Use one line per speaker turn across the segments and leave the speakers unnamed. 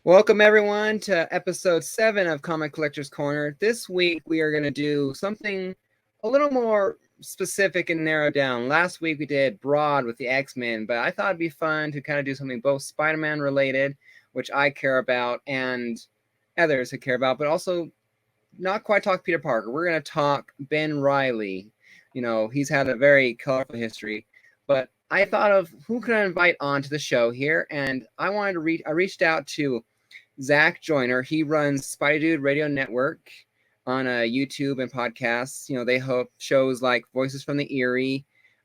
Welcome everyone to episode 7 of Comic Collector's Corner. This week we are going to do something a little more specific and narrowed down. Last week we did broad with the X-Men, but I thought it'd be fun to kind of do something both Spider-Man related, which I care about, and others who care about, but also not quite talk Peter Parker. We're going to talk Ben Reilly. You know, he's had a very colorful history, but I thought of who could I invite on to the show here, and I reached out to Zach Joyner. He runs Spidey Dude Radio Network on YouTube and podcasts. You know, they host shows like Voices from the Eerie,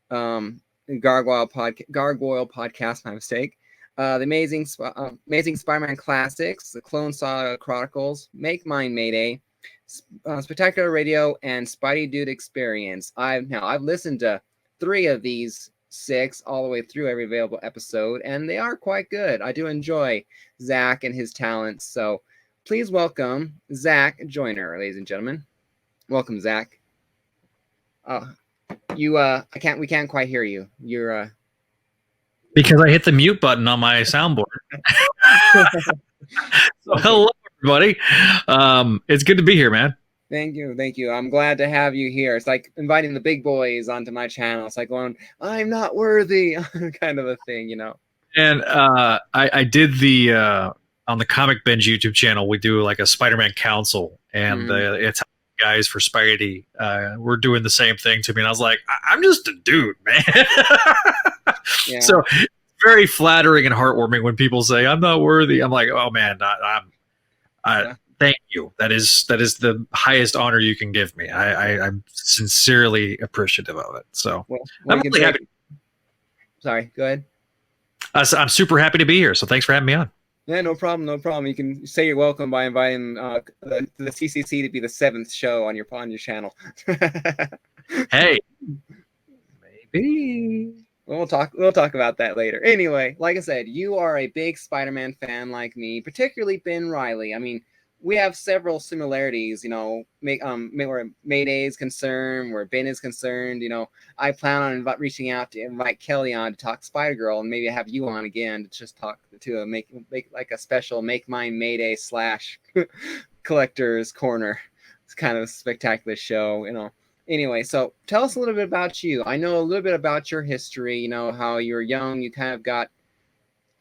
Gargoyle Podcast, my mistake. The Amazing Spider-Man Classics, the Clone Saga Chronicles, Make Mine Mayday, Spectacular Radio, and Spidey Dude Experience. I've listened to 3 of these 6 all the way through every available episode, and they are quite good. I do enjoy Zach and his talents, so please welcome Zach Joyner, ladies and gentlemen. Welcome, Zach. We can't quite hear you. You're
because I hit the mute button on my soundboard. So hello, everybody. It's good to be here, man.
Thank you. I'm glad to have you here. It's like inviting the big boys onto my channel. It's like going, I'm not worthy, kind of a thing, you know.
And I did the on the Comic Binge YouTube channel, we do like a Spider-Man Council, and it's guys for Spidey. We're doing the same thing to me, and I was like, I'm just a dude, man. Yeah. So it's very flattering and heartwarming when people say I'm not worthy. I'm like, oh man, yeah. Thank you. That is the highest honor you can give me. I'm sincerely appreciative of it. So I'm really happy.
Sorry, go ahead.
I'm super happy to be here. So thanks for having me on.
Yeah, no problem. You can say you're welcome by inviting the CCC to be the 7th show on your channel.
Hey, maybe.
We'll talk about that later. Anyway, like I said, you are a big Spider-Man fan like me, particularly Ben Reilly. I mean, we have several similarities, you know, where Mayday is concerned, where Ben is concerned. You know, I plan on reaching out to invite Kelly on to talk Spider-Girl, and maybe have you on again to just talk to make like a special Make Mine Mayday / Collector's Corner. It's kind of a spectacular show, you know. Anyway, so tell us a little bit about you. I know a little bit about your history, you know, how you were young, you kind of got,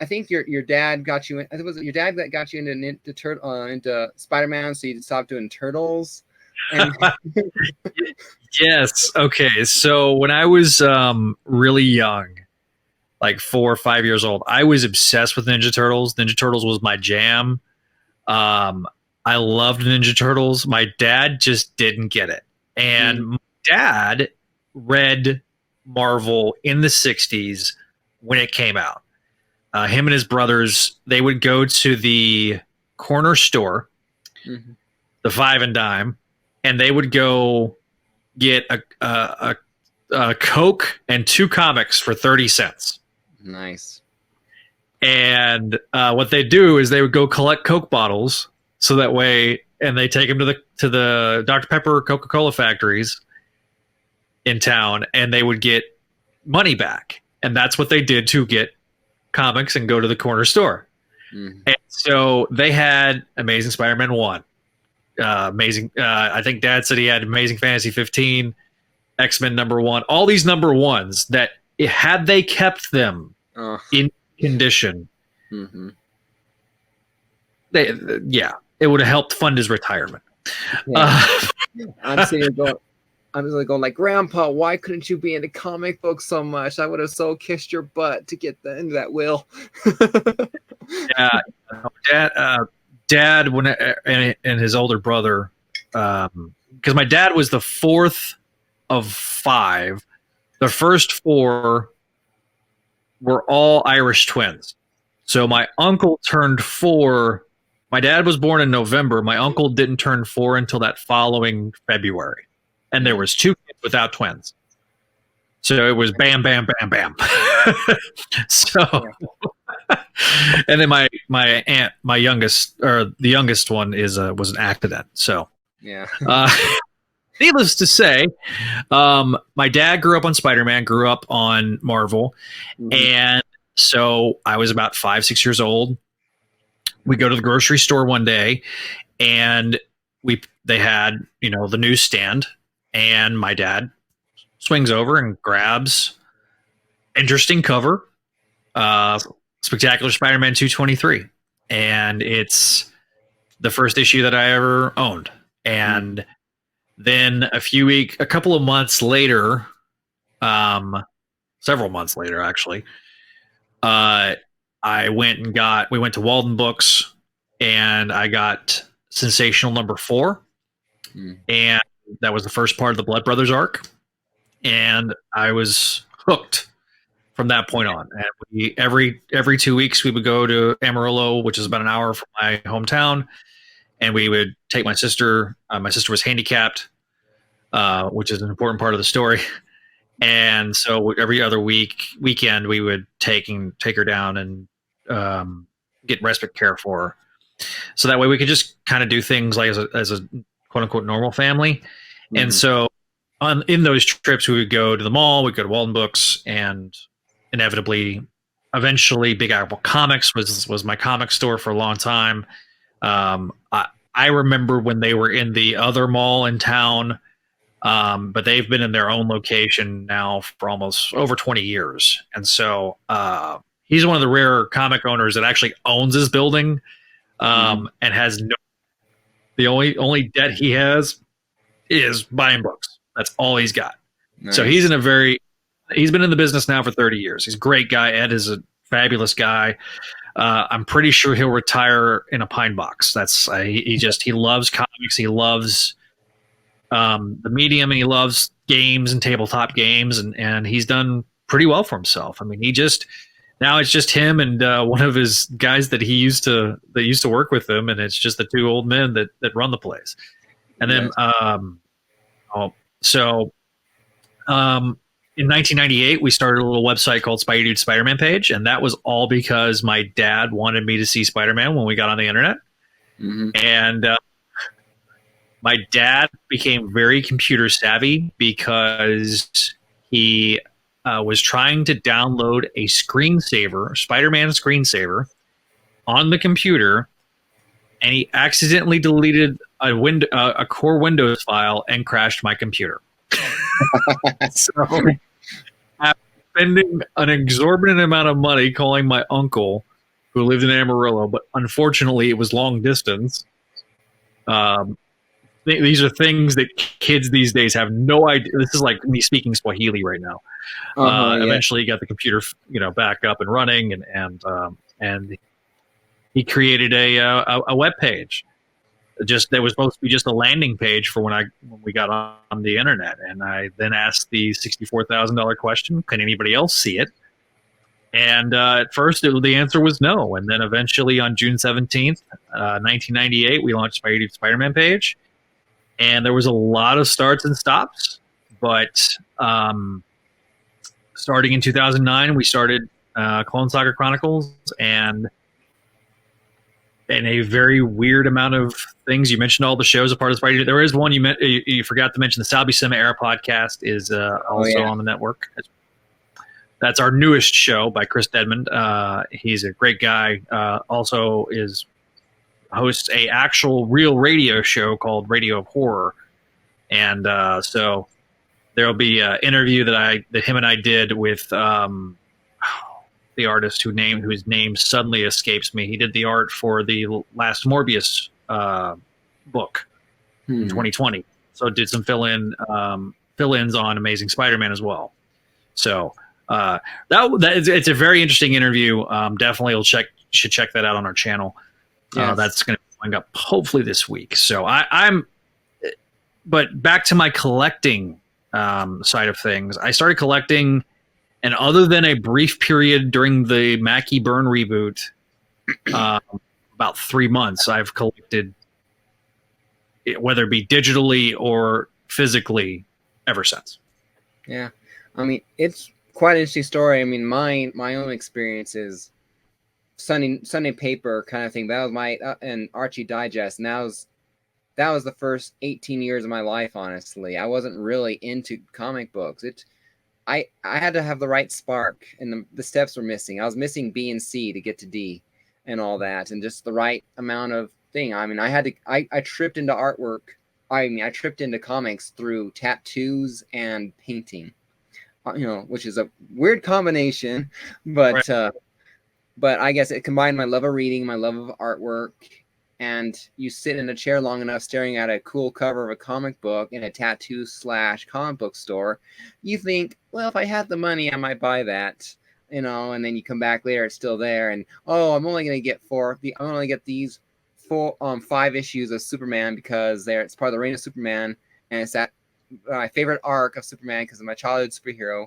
I think your dad got you. I think it was your dad that got you into Spider-Man, so you stopped doing Turtles. And
yes. Okay. So when I was really young, like 4 or 5 years old, I was obsessed with Ninja Turtles. Ninja Turtles was my jam. I loved Ninja Turtles. My dad just didn't get it, and my dad read Marvel in the '60s when it came out. Him and his brothers, they would go to the corner store, the 5 and Dime, and they would go get a Coke and 2 comics for 30 cents.
Nice.
And what they do is they would go collect Coke bottles, so that way, and they take them to the Dr. Pepper Coca-Cola factories in town, and they would get money back. And that's what they did to get comics and go to the corner store. And so they had Amazing Spider-Man 1, I think Dad said he had Amazing Fantasy 15, X-Men #1, all these #1s that had they kept them in condition, it would have helped fund his retirement.
Yeah. I'm sitting here going, I'm just going like, Grandpa, why couldn't you be into comic books so much? I would have so kissed your butt to get into that will.
Yeah, Dad, when and his older brother, because my dad was the 4th of 5. The first 4 were all Irish twins. So my uncle turned 4. My dad was born in November. My uncle didn't turn 4 until that following February. And there was 2 kids without twins. So it was bam, bam, bam, bam. So, and then my aunt, my youngest, or the youngest one was an accident. So,
yeah.
Needless to say, my dad grew up on Spider-Man, grew up on Marvel, and so I was about 5, 6 years old we go to the grocery store one day, and they had, the newsstand, and my dad swings over and grabs interesting cover, Spectacular Spider-Man 223, and it's the first issue that I ever owned. And then a couple of months later, several months later actually, we went to Walden Books, and I got Sensational #4, and that was the first part of the Blood Brothers arc, and I was hooked from that point on. And every 2 weeks we would go to Amarillo, which is about an hour from my hometown, and we would take my sister. My sister was handicapped, which is an important part of the story. And so every other weekend, we would take her down and get respite care for her. So that way we could just kind of do things like as a quote unquote normal family. Mm-hmm. And so in those trips, we would go to the mall, we'd go to Walden Books, and eventually Big Apple Comics was my comic store for a long time. I remember when they were in the other mall in town, but they've been in their own location now for almost over 20 years. And so he's one of the rare comic owners that actually owns his building, and has the only debt he has is buying books. That's all he's got. Nice. So he's been in the business now for 30 years. He's a great guy. Ed is a fabulous guy. I'm pretty sure he'll retire in a pine box. He loves comics. He loves the medium, and he loves games and tabletop games, and he's done pretty well for himself. I mean, now it's just him and one of his guys that used to work with him, and it's just the two old men that run the place. And then, in 1998, we started a little website called Spidey Dude Spider-Man Page, and that was all because my dad wanted me to see Spider-Man when we got on the internet. Mm-hmm. And my dad became very computer savvy because he was trying to download a Spider-Man screensaver on the computer, and he accidentally deleted a core Windows file and crashed my computer. So after spending an exorbitant amount of money calling my uncle, who lived in Amarillo, but unfortunately it was long distance. These are things that kids these days have no idea. This is like me speaking Swahili right now. Eventually, he got the computer, back up and running, and he created a web page. That was supposed to be just a landing page for when we got on the internet. And I then asked the $64,000 question: can anybody else see it? And at first, the answer was no. And then eventually, on June 17th, 1998, we launched Spidey Spider-Man Page. And there was a lot of starts and stops, but starting in 2009, we started Clone Saga Chronicles, and a very weird amount of things. You mentioned all the shows a part of Spidey. There is one you forgot to mention. The Salby Cinema Era podcast is also on the network. That's our newest show by Chris Dedmond. He's a great guy. Also hosts a actual real radio show called Radio of Horror, and so there'll be an interview that him and I did with the artist whose name suddenly escapes me. He did the art for the last Morbius book in 2020, so did some fill-ins on Amazing Spider-Man as well. So it's a very interesting interview. Definitely should check that out on our channel. Yes. That's going to be going up hopefully this week. So but back to my collecting side of things. I started collecting, and other than a brief period during the Mackie Byrne reboot, about 3 months, I've collected, whether it be digitally or physically, ever since.
Yeah, I mean, it's quite an interesting story. I mean, my own experience is Sunday paper kind of thing. That was my and Archie Digest, and that was the first 18 years of my life. Honestly, I wasn't really into comic books. I had to have the right spark, and the steps were missing. I was missing B and C to get to D. and all that, and just the right amount of thing. I mean, I tripped into artwork. I mean, I tripped into comics through tattoos and painting, which is a weird combination, but
Right.
but I guess it combined my love of reading, my love of artwork, and you sit in a chair long enough staring at a cool cover of a comic book in a tattoo/comic book store, you think, well, if I had the money, I might buy that, and then you come back later, it's still there, and I'm only gonna get these 5 issues of Superman because it's part of the reign of Superman, and it's that my favorite arc of Superman because of my childhood superhero,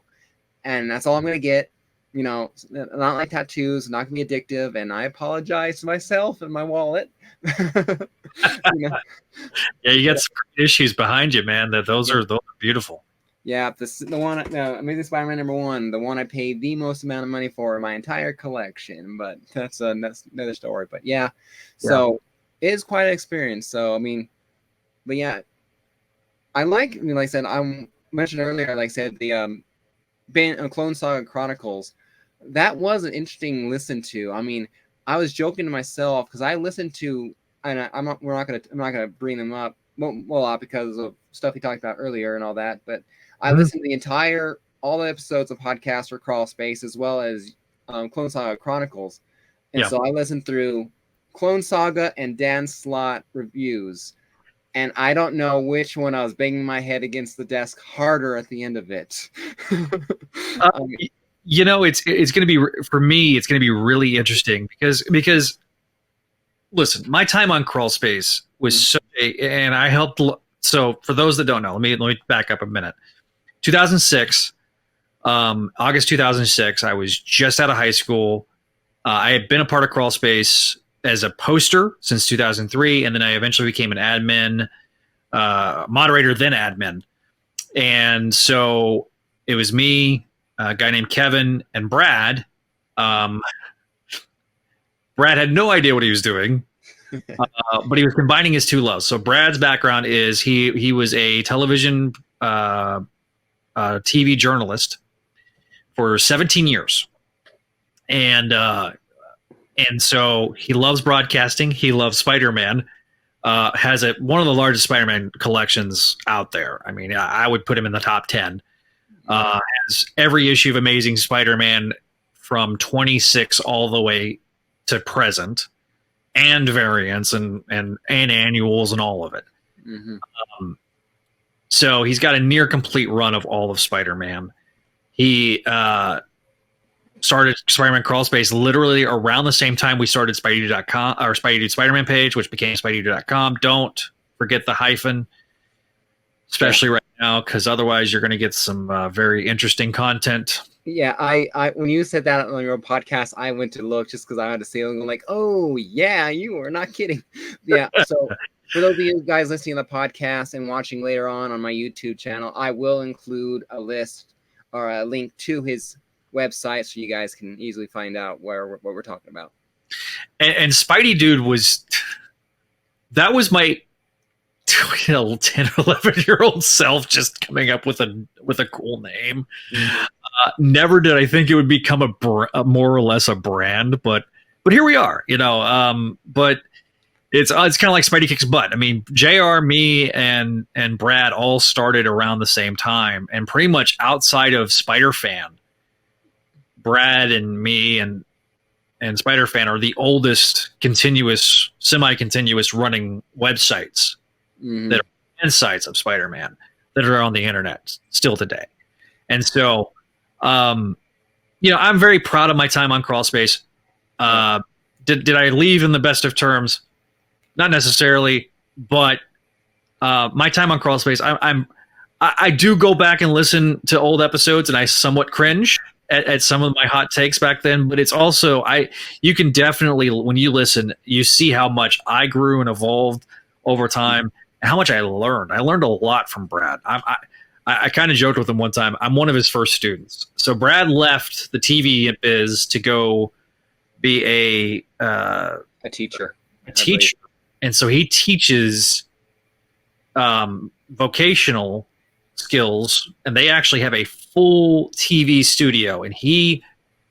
and that's all I'm gonna get. Not like tattoos, not gonna be addictive, and I apologize to myself and my wallet. you know,
Yeah, you got some great issues behind you, man. Those
yeah.
are beautiful.
Yeah, the one, Amazing Spider-Man #1, the one I paid the most amount of money for in my entire collection. But that's another story. But yeah,
Yeah.
so it is quite an experience. So I mean, but yeah, like I said, I mentioned earlier, like I said, the Clone Saga Chronicles, that was an interesting listen to. I mean, I was joking to myself because I listened to, and I'm not gonna bring them up well because of stuff we talked about earlier and all that, but I
Mhm.
listened to all the episodes of Podcast for Crawl Space as well as Clone Saga Chronicles, and
Yeah.
so I listened through Clone Saga and Dan Slott reviews. And I don't know which one I was banging my head against the desk harder at the end of it.
Uh,
I mean,
it's going to be, for me, it's going to be really interesting because listen, my time on Crawl Space was and I helped. So for those that don't know, let me back up a minute. 2006, August 2006, I was just out of high school. I had been a part of Crawl Space as a poster since 2003, and then I eventually became an admin, moderator, then admin. And so it was me, a guy named Kevin, and Brad. Um, Brad had no idea what he was doing, but he was combining his two loves. So Brad's background is he was a television TV journalist for 17 years, and so he loves broadcasting. He loves Spider-Man. Has one of the largest Spider-Man collections out there. I mean, I would put him in the top 10. Has every issue of Amazing Spider-Man from 26 all the way to present, and variants and annuals and all of it.
Mm-hmm.
So he's got a near complete run of all of Spider-Man. He started Spider-Man Crawl Space literally around the same time we started Spidey.com, or Spidey Dude Spider-Man page, which became Spidey.com. Don't forget the hyphen, especially right now, because otherwise you're going to get some very interesting content.
Yeah, I when you said that on your podcast, I went to look just because I had to see it and go like, oh yeah, you are not kidding. Yeah, so for those of you guys listening to the podcast and watching later on my YouTube channel, I will include a list or a link to his website so you guys can easily find out what we're talking about.
And Spidey Dude that was my 10 or 11-year-old self just coming up with a cool name. Mm-hmm. Never did I think it would become a more or less a brand, but here we are, but it's kind of like Spidey Kicks Butt. I mean, JR, me, and Brad all started around the same time, and pretty much outside of Spider-Fan, Brad and me and Spider-Fan are the oldest semi-continuous running websites that are insights of Spider-Man that are on the internet still today. And so, I'm very proud of my time on Crawl Space. Did I leave in the best of terms? Not necessarily, but my time on Crawl Space, I do go back and listen to old episodes, and I somewhat cringe at some of my hot takes back then. But it's also you can definitely, when you listen, you see how much I grew and evolved over time, and how much I learned. I learned a lot from Brad. I kind of joked with him one time. I'm one of his first students. So Brad left the TV biz to go be a
teacher.
And so he teaches vocational skills, and they actually have a full TV studio, and he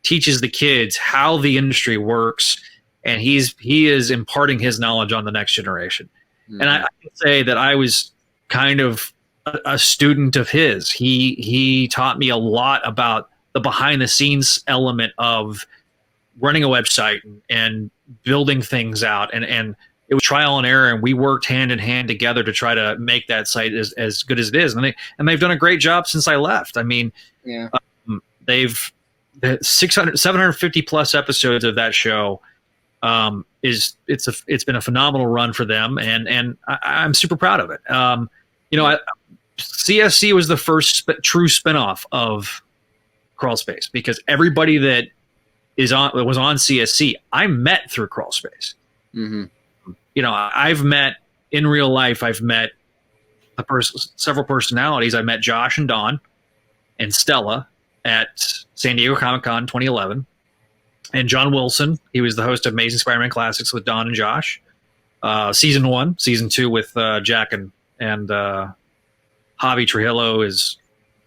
teaches the kids how the industry works and he is imparting his knowledge on the next generation. And I can say that I was kind of a student of his. He taught me a lot about the behind the scenes element of running a website and building things out, and it was trial and error, and we worked hand in hand together to try to make that site as good as it is. And they've done a great job since I left. I mean,
yeah,
they've 750 plus episodes of that show. It's been a phenomenal run for them, and I'm super proud of it. CSC was the first true spinoff of Crawlspace, because everybody that was on CSC, I met through Crawlspace.
Mm-hmm.
I've met in real life. I've met several personalities. I met Josh and Dawn and Stella at San Diego Comic-Con 2011. And John Wilson, he was the host of Amazing Spider-Man Classics with Don and Josh. Season 1, Season 2 with Jack and Javi Trujillo is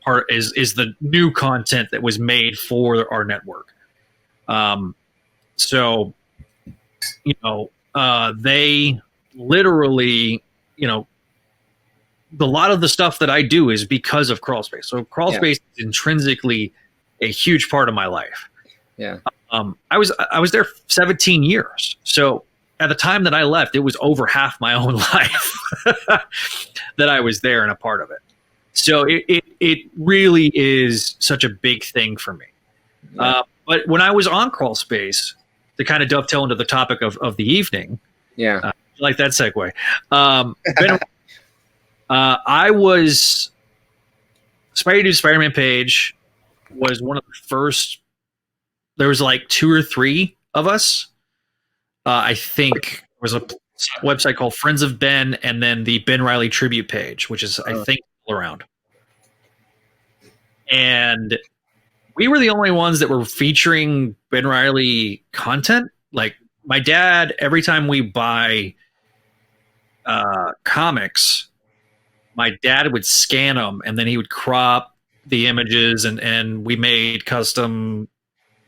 the new content that was made for our network. They literally, a lot of the stuff that I do is because of Crawlspace. So Crawlspace is intrinsically a huge part of my life.
Yeah.
I was there 17 years. So at the time that I left, it was over half my own life that I was there and a part of it. So it really is such a big thing for me.
Yeah.
But when I was on Crawlspace, to kind of dovetail into the topic of the evening, I like that segue. I was Spidey Dude Spider-Man page was one of the first. There was like 2 or 3 of us. I think there was a website called Friends of Ben, and then the Ben Reilly tribute page, which is, I think, still around. And we were the only ones that were featuring Ben Reilly content. Like, my dad, every time we buy comics, my dad would scan them, and then he would crop the images, and we made custom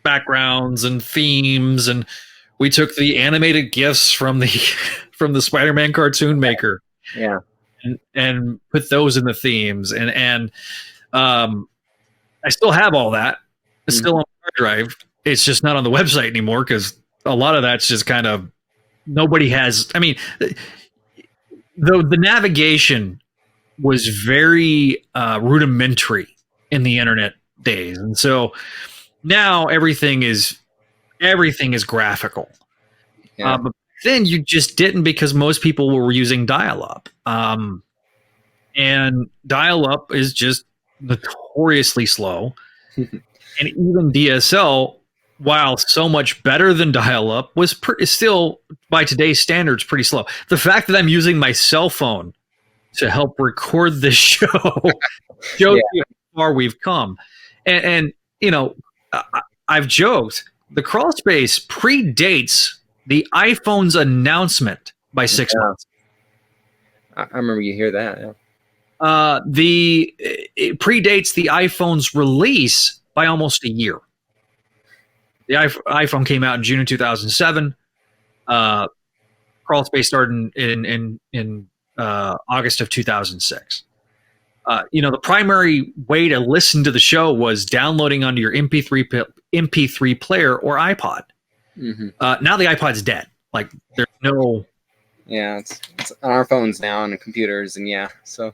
backgrounds and themes, and we took the animated GIFs from the Spider-Man cartoon maker, and put those in the themes, and I still have all that. It's still on my hard drive. It's just not on the website anymore, because a lot of that's just kind of nobody has. I mean, the navigation was very rudimentary in the internet days, and so now everything is graphical. But then you just didn't, because most people were using dial-up, and dial-up is just notoriously slow. And even DSL, while so much better than dial-up, was still, by today's standards, pretty slow. The fact that I'm using my cell phone to help record this show shows you how far we've come. And I've joked, the Crawlspace predates the iPhone's announcement by 6 months.
I remember you hear that.
It predates the iPhone's release by almost a year. The iPhone came out in June of 2007. Crawlspace started in August of 2006. The primary way to listen to the show was downloading onto your MP3 player or iPod. Now the iPod's dead. Like, there's no.
Yeah, it's on our phones now and computers, and so.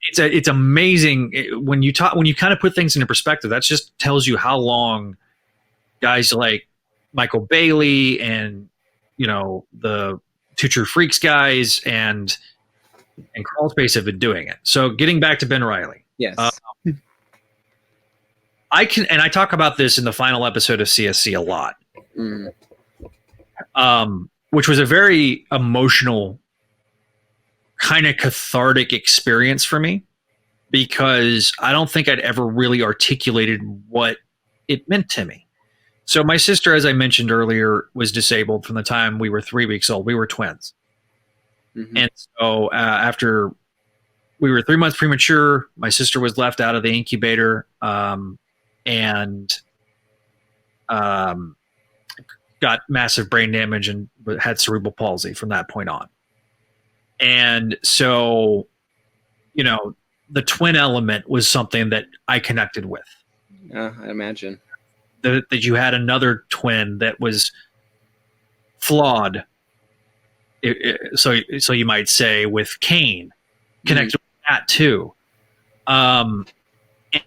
It's amazing when you kind of put things into perspective. That just tells you how long guys like Michael Bailey and the Two True Freaks guys and Crawlspace have been doing it. So getting back to Ben Reilly,
yes,
I talk about this in the final episode of CSC a lot, which was a very emotional, kind of cathartic experience for me, because I don't think I'd ever really articulated what it meant to me. So my sister, as I mentioned earlier, was disabled from the time we were 3 weeks old. We were twins. And so after we were 3 months premature, my sister was left out of the incubator, and got massive brain damage and had cerebral palsy from that point on. And so, you know, the twin element was something that I connected with.
I imagine.
That you had another twin that was flawed. So you might say, with Kane, connected with that too. And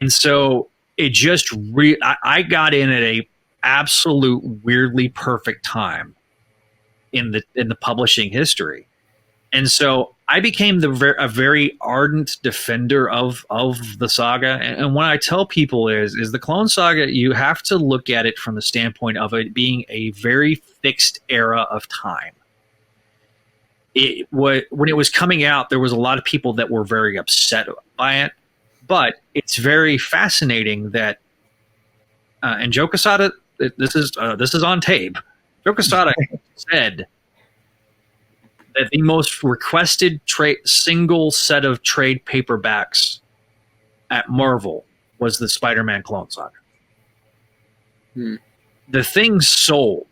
so it just I got in at a absolute weirdly perfect time in the publishing history. And so I became a very ardent defender of the saga. And what I tell people is the Clone Saga, you have to look at it from the standpoint of it being a very fixed era of time. When it was coming out, there was a lot of people that were very upset by it. But it's very fascinating that, and Joe Quesada, this is on tape. Joe Quesada said that the most requested single set of trade paperbacks at Marvel was the Spider-Man Clone Saga. The thing sold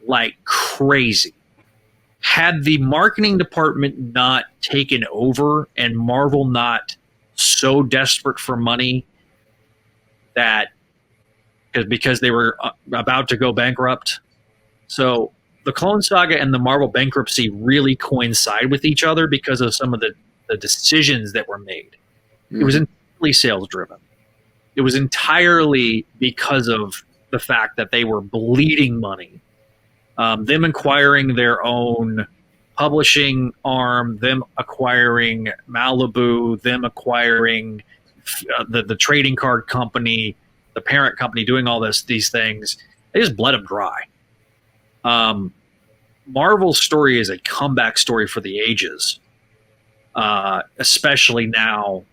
like crazy. Had the marketing department not taken over and Marvel not so desperate for money that because they were about to go bankrupt. So the Clone Saga and the Marvel bankruptcy really coincide with each other because of some of the decisions that were made. It was entirely sales driven. It was entirely because of the fact that they were bleeding money. Them acquiring their own publishing arm, them acquiring Malibu, them acquiring the trading card company, the parent company, doing all these things. They just bled them dry. Marvel's story is a comeback story for the ages, especially now.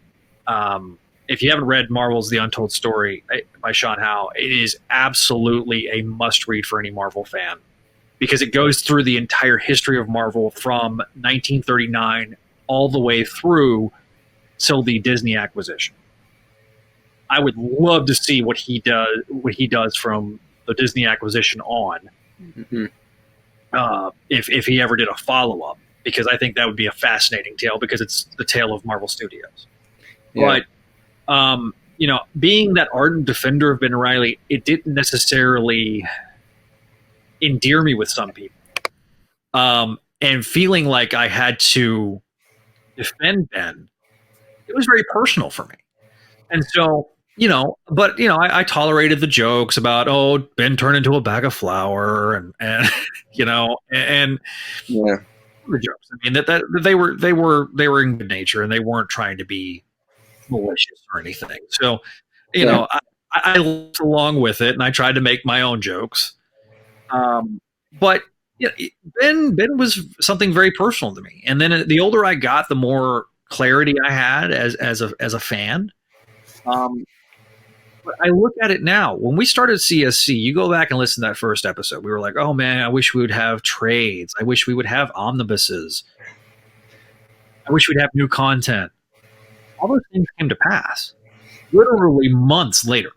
If you haven't read Marvel's The Untold Story by Sean Howe, it is absolutely a must-read for any Marvel fan because it goes through the entire history of Marvel from 1939 all the way through till the Disney acquisition. I would love to see what he does from the Disney acquisition on. If he ever did a follow-up, because I think that would be a fascinating tale because it's the tale of Marvel Studios. Yeah. But, being that ardent defender of Ben Reilly, it didn't necessarily endear me with some people. And feeling like I had to defend Ben, it was very personal for me. And so, I tolerated the jokes about, Ben turned into a bag of flour and yeah. The jokes. I mean, that they were in good nature and they weren't trying to be malicious or anything. So, I laughed along with it and I tried to make my own jokes. But Ben was something very personal to me. And then the older I got, the more clarity I had as a fan. But I look at it now. When we started CSC, you go back and listen to that first episode. We were like, oh man, I wish we would have trades. I wish we would have omnibuses. I wish we'd have new content. All those things came to pass literally months later.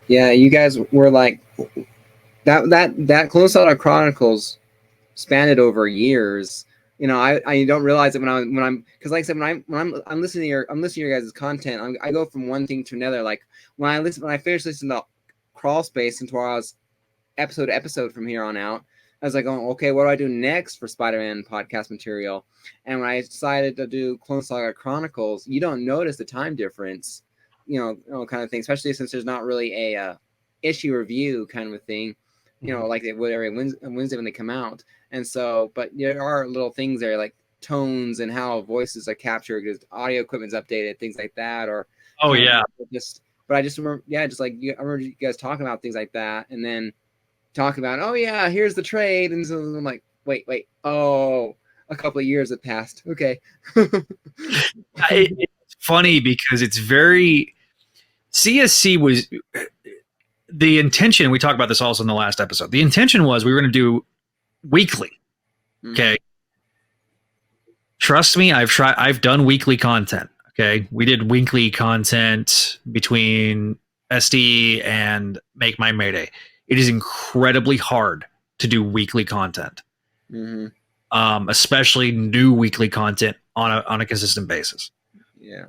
Yeah, you guys were like that Clone Saga Chronicles spanned over years. I don't realize it when I'm because like I said when I'm listening to your guys' content, I go from one thing to another. Like when I finished listening to Crawl Space and Tara's episode to episode from here on out, I was like, oh, okay, what do I do next for Spider-Man podcast material? And when I decided to do Clone Saga Chronicles, you don't notice the time difference, kind of thing, especially since there's not really a issue review kind of a thing, like they would every Wednesday when they come out. And so, but there are little things there like tones and how voices are captured because audio equipment's updated, things like that. Or but I just remember, I remember you guys talking about things like that, and then talking about, here's the trade, and so I'm like, wait, a couple of years have passed. Okay.
It's funny because it's very CSC was the intention. We talked about this also in the last episode. The intention was we were going to do weekly. Okay. Trust me, I've done weekly content. Okay. We did weekly content between SD and Make My Mayday. it is incredibly hard to do weekly content, especially new weekly content on a consistent basis.
Yeah.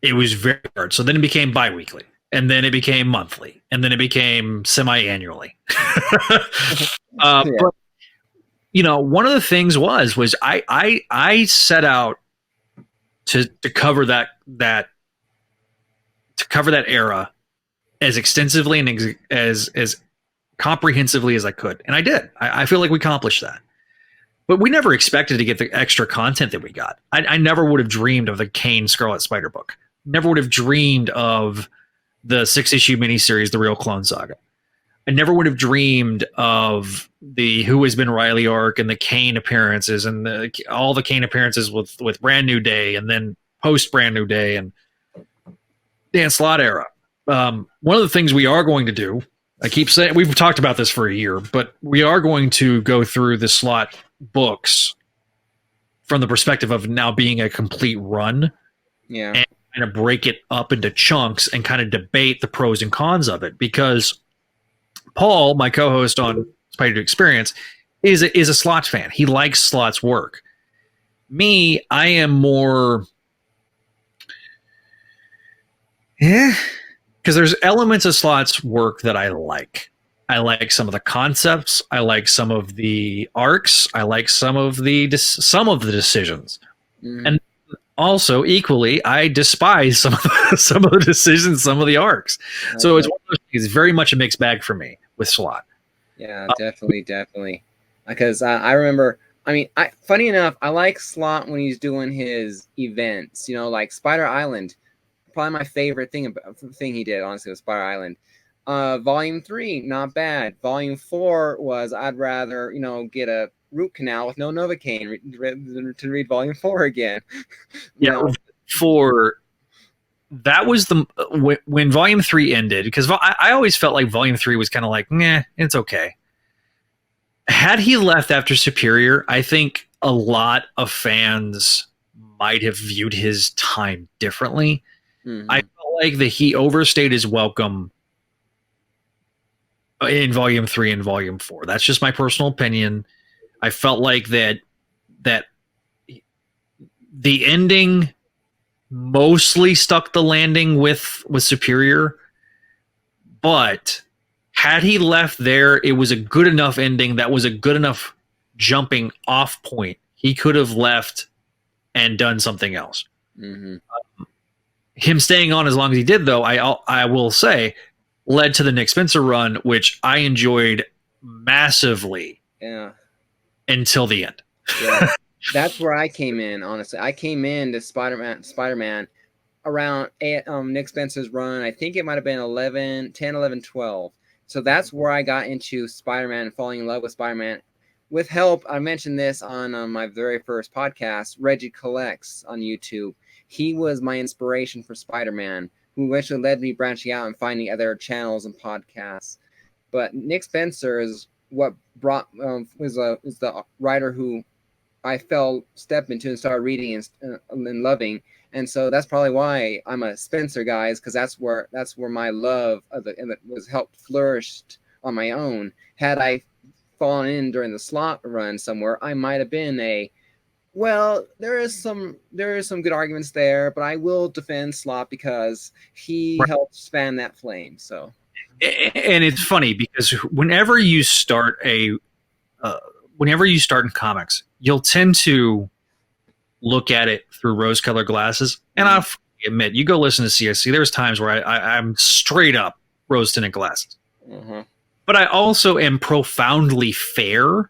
It was very hard. So then it became bi-weekly, and then it became monthly, and then it became semi-annually. But one of the things was I set out to cover that era as extensively and as comprehensively as I could, and I did. I feel like we accomplished that. But we never expected to get the extra content that we got. I never would have dreamed of the Kane Scarlet Spider book. Never would have dreamed of the 6-issue miniseries, The Real Clone Saga. I never would have dreamed of the Who Has Been Reilly arc and the Kane appearances and all the Kane appearances with Brand New Day and then post Brand New Day and Dan Slott era. One of the things we are going to do, I keep saying, we've talked about this for a year, but we are going to go through the Slott books from the perspective of now being a complete run.
Yeah.
And kind of break it up into chunks and kind of debate the pros and cons of it, because Paul, my co-host on Spider Experience, is a Slott fan. He likes Slott's work. Me, I am more because there's elements of Slott's work that I like. I like some of the concepts. I like some of the arcs. I like some of the decisions, and also equally, I despise some of the decisions, some of the arcs. Okay. So it's very much a mixed bag for me with Slott.
Yeah, definitely. Because I remember, funny enough, I like Slott when he's doing his events. Like Spider Island. Probably my favorite thing he did, honestly, was Spider Island. Volume 3, not bad. Volume 4 was I'd rather, get a root canal with no Novocaine to read Volume 4 again.
That was when Volume 3 ended, because I always felt like Volume 3 was kind of like, nah, it's okay. Had he left after Superior, I think a lot of fans might have viewed his time differently. I felt like that he overstayed his welcome in Volume 3 and Volume 4. That's just my personal opinion. I felt like that the ending mostly stuck the landing with Superior, but had he left there, it was a good enough ending. That was a good enough jumping off point. He could have left and done something else. Him staying on as long as he did, though, I will say, led to the Nick Spencer run, which I enjoyed massively.
Yeah.
Until the end.
Yeah. That's where I came in, honestly. I came in to Spider-Man around Nick Spencer's run. I think it might have been 10, 11, 12. So that's where I got into Spider-Man and falling in love with Spider-Man. With help, I mentioned this on my very first podcast, Reggie Collects on YouTube. He was my inspiration for Spider-Man, who eventually led me branching out and finding other channels and podcasts. But Nick Spencer is what brought was the writer who I stepped into and started reading and loving, and so that's probably why I'm a Spencer guy, because that's where my love of it was helped flourished on my own. Had I fallen in during the Slott run somewhere, I might have been well, there is some good arguments there, but I will defend Slott because he helped fan that flame. So,
and it's funny because whenever you start in comics, you'll tend to look at it through rose-colored glasses. And I'll admit, you go listen to CSC, there's times where I'm straight up rose-tinted glasses. But I also am profoundly fair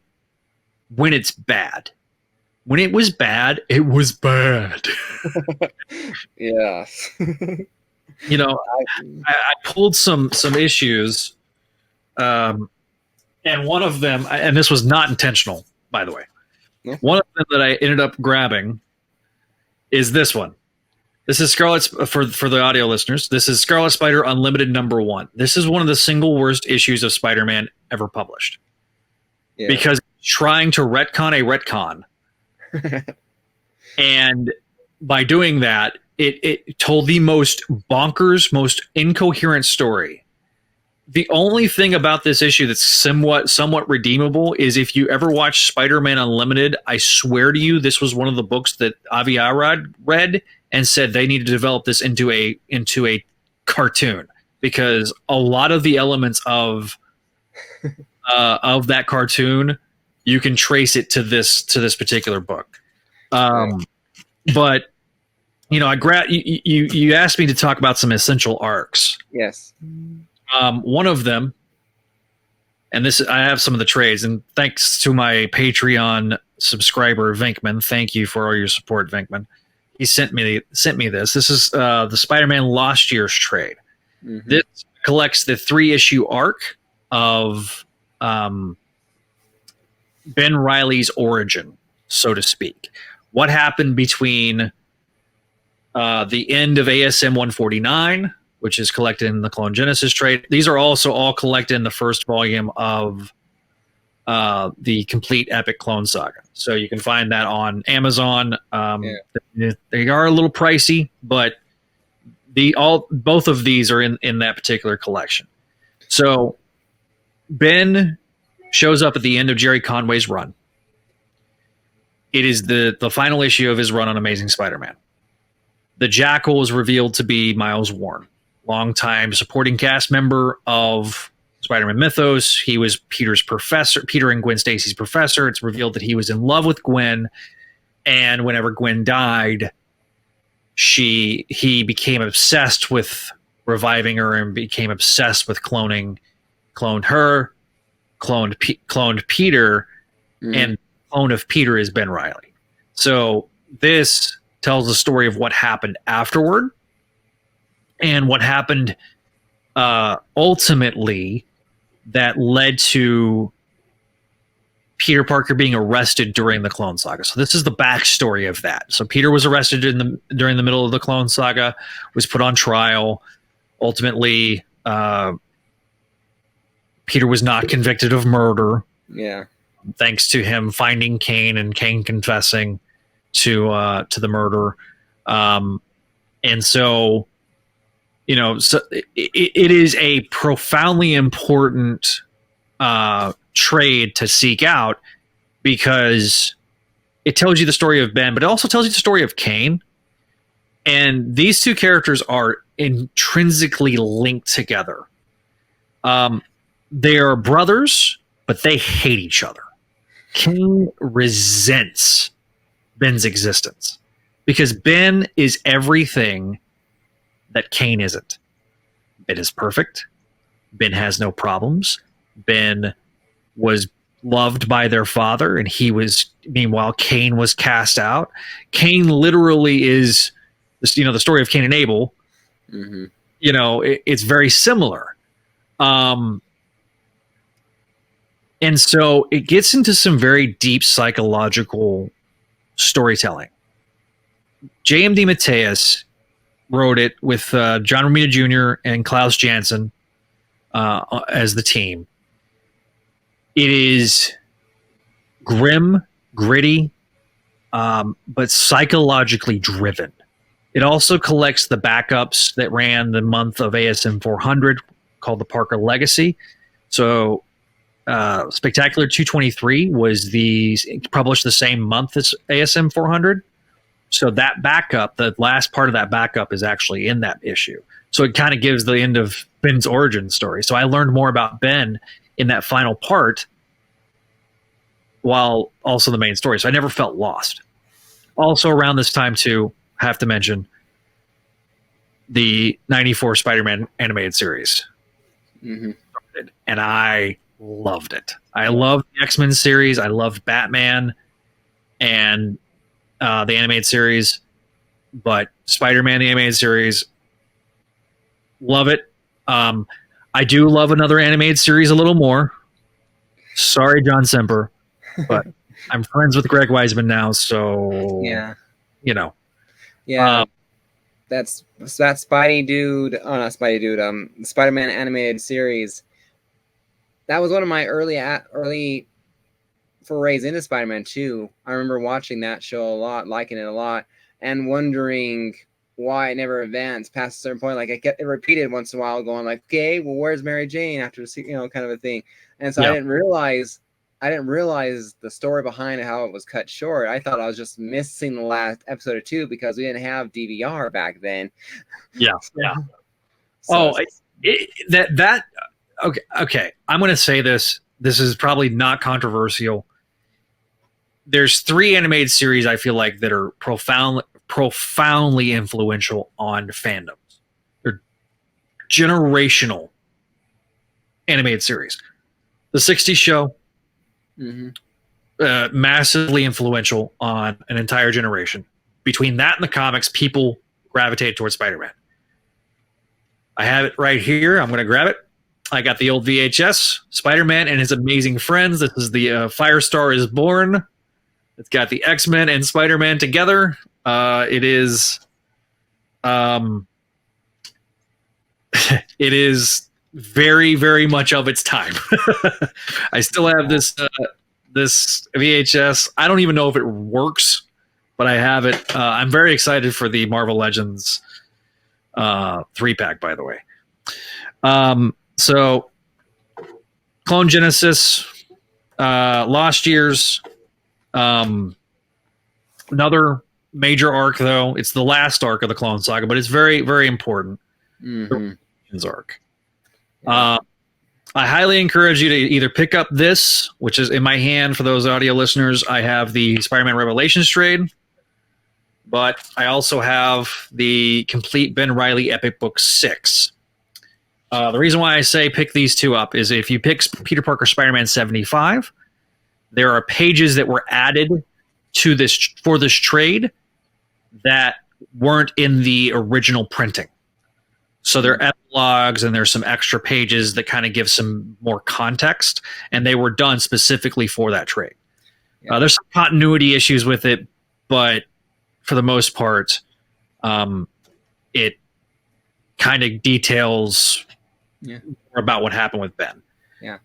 when it's bad. When it was bad, it was bad.
Yeah.
I pulled some issues, and one of them, and this was not intentional, by the way. No. One of them that I ended up grabbing is this one. This is Scarlet, for the audio listeners, this is Scarlet Spider Unlimited #1. This is one of the single worst issues of Spider-Man ever published. Yeah. Because trying to retcon a retcon. And by doing that, it told the most bonkers, most incoherent story The only thing about this issue that's somewhat redeemable is if you ever watch Spider-Man Unlimited, I swear to you, this was one of the books that Avi Arad read and said they need to develop this into a cartoon, because a lot of the elements of that cartoon, you can trace it to this particular book. But you asked me to talk about some essential arcs.
Yes.
One of them, and this, I have some of the trades, and thanks to my Patreon subscriber Vinkman, thank you for all your support, Vinkman. He sent me this. This is the Spider-Man Lost Years trade. Mm-hmm. This collects the 3-issue arc of Ben Reilly's origin, so to speak. What happened between the end of ASM 149, which is collected in the Clone Genesis trade. These are also all collected in the first volume of the complete epic Clone Saga. So you can find that on Amazon. They are a little pricey, but both of these are in that particular collection. So Ben shows up at the end of Jerry Conway's run. It is the final issue of his run on Amazing Spider-Man. The Jackal is revealed to be Miles Warren, longtime supporting cast member of Spider-Man mythos. He was Peter's professor, Peter and Gwen Stacy's professor. It's revealed that he was in love with Gwen, and whenever Gwen died, he became obsessed with reviving her and became obsessed with cloned her, cloned Peter, and clone of Peter is Ben Reilly. So this tells the story of what happened afterward and what happened ultimately that led to Peter Parker being arrested during the Clone Saga. So this is the backstory of that. So Peter was arrested during the middle of the Clone Saga, was put on trial. Ultimately, Peter was not convicted of murder.
Yeah.
Thanks to him finding Kane and Kane confessing to the murder. And so, it is a profoundly important trade to seek out, because it tells you the story of Ben, but it also tells you the story of Kane. And these two characters are intrinsically linked together. They are brothers, but they hate each other. Kane resents Ben's existence because Ben is everything that Kane isn't. Ben is perfect. Ben has no problems. Ben was loved by their father, and meanwhile, Kane was cast out. Kane literally is, the story of Cain and Abel. Mm-hmm. It's very similar. And so it gets into some very deep psychological storytelling. J.M. DeMatteis wrote it with John Romita Jr. and Klaus Janson as the team. It is grim, gritty, but psychologically driven. It also collects the backups that ran the month of ASM 400 called the Parker Legacy. So Spectacular 223 was published the same month as ASM 400. So that backup, the last part of that backup, is actually in that issue. So it kind of gives the end of Ben's origin story. So I learned more about Ben in that final part, while also the main story. So I never felt lost. Also around this time too, have to mention the 94 Spider-Man animated series. Mm-hmm. And I loved it. I loved the X-Men series. I loved Batman and the animated series, but Spider-Man, the animated series, love it. I do love another animated series a little more. Sorry, John Semper, but I'm friends with Greg Weisman now, so
yeah.
Yeah.
That's that Spidey dude. Oh, not Spidey dude. Spider-Man animated series. That was one of my early forays into Spider-Man 2. I remember watching that show a lot, liking it a lot, and wondering why it never advanced past a certain point. Like it repeated once in a while, going like, okay, well, where's Mary Jane after kind of a thing. And so I didn't realize the story behind how it was cut short. I thought I was just missing the last episode or two because we didn't have DVR back then.
Yeah, yeah. So, okay. I'm going to say this. This is probably not controversial. There's 3 animated series I feel like that are profoundly influential on fandoms. They're generational animated series. The 60s show, massively influential on an entire generation. Between that and the comics, people gravitate towards Spider-Man. I have it right here. I'm going to grab it. I got the old VHS, Spider-Man and His Amazing Friends. This is the Firestar is Born. It's got the X-Men and Spider-Man together. It is very, very much of its time. I still have this VHS. I don't even know if it works, but I have it. I'm very excited for the Marvel Legends 3-pack, by the way. So Clone Genesis, Lost Years, another major arc, though. It's the last arc of the Clone Saga, but it's very, very important. The arc. I highly encourage you to either pick up this, which is in my hand for those audio listeners. I have the Spider-Man Revelations trade, but I also have the complete Ben Reilly Epic Book 6. The reason why I say pick these 2 up is if you pick Peter Parker Spider-Man 75, there are pages that were added to this for this trade that weren't in the original printing. So there are epilogues and there's some extra pages that kind of give some more context, and they were done specifically for that trade. Yeah. There's some continuity issues with it, but for the most part, it kind of details more about what happened with Ben.
Yeah.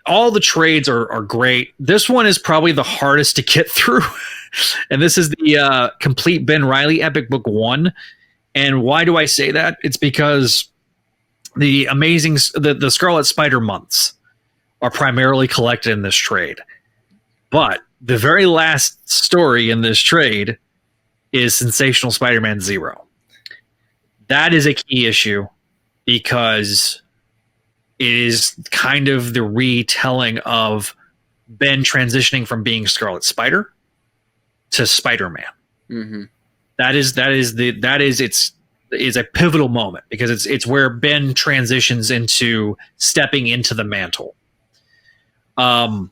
All the trades are great. This one is probably the hardest to get through. And this is the complete Ben Reilly Epic Book 1. And why do I say that? It's because the Scarlet Spider months are primarily collected in this trade. But the very last story in this trade is Sensational Spider-Man 0. That is a key issue because it is kind of the retelling of Ben transitioning from being Scarlet Spider to Spider-Man.
Mm-hmm.
That is a pivotal moment because it's where Ben transitions into stepping into the mantle. The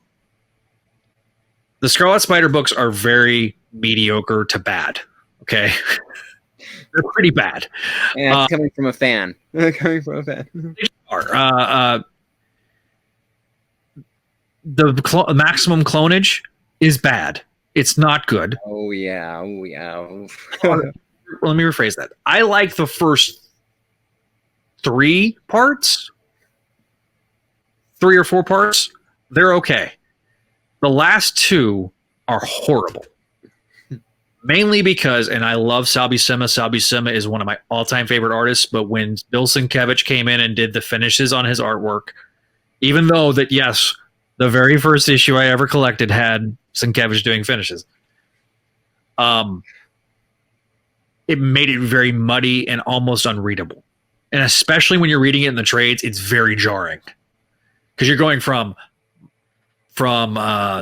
Scarlet Spider books are very mediocre to bad. Okay. They're pretty bad.
And that's coming from a fan. They
are. The maximum clonage is bad. It's not good.
Oh yeah.
Let me rephrase that. I like the first 3 parts. 3 or 4 parts. They're okay. The last 2 are horrible. Mainly because, and I love Sal Buscema. Sal Buscema is one of my all-time favorite artists, but when Bill Sienkiewicz came in and did the finishes on his artwork, even though that, yes, the very first issue I ever collected had Sienkiewicz doing finishes, it made it very muddy and almost unreadable. And especially when you're reading it in the trades, it's very jarring. Because you're going from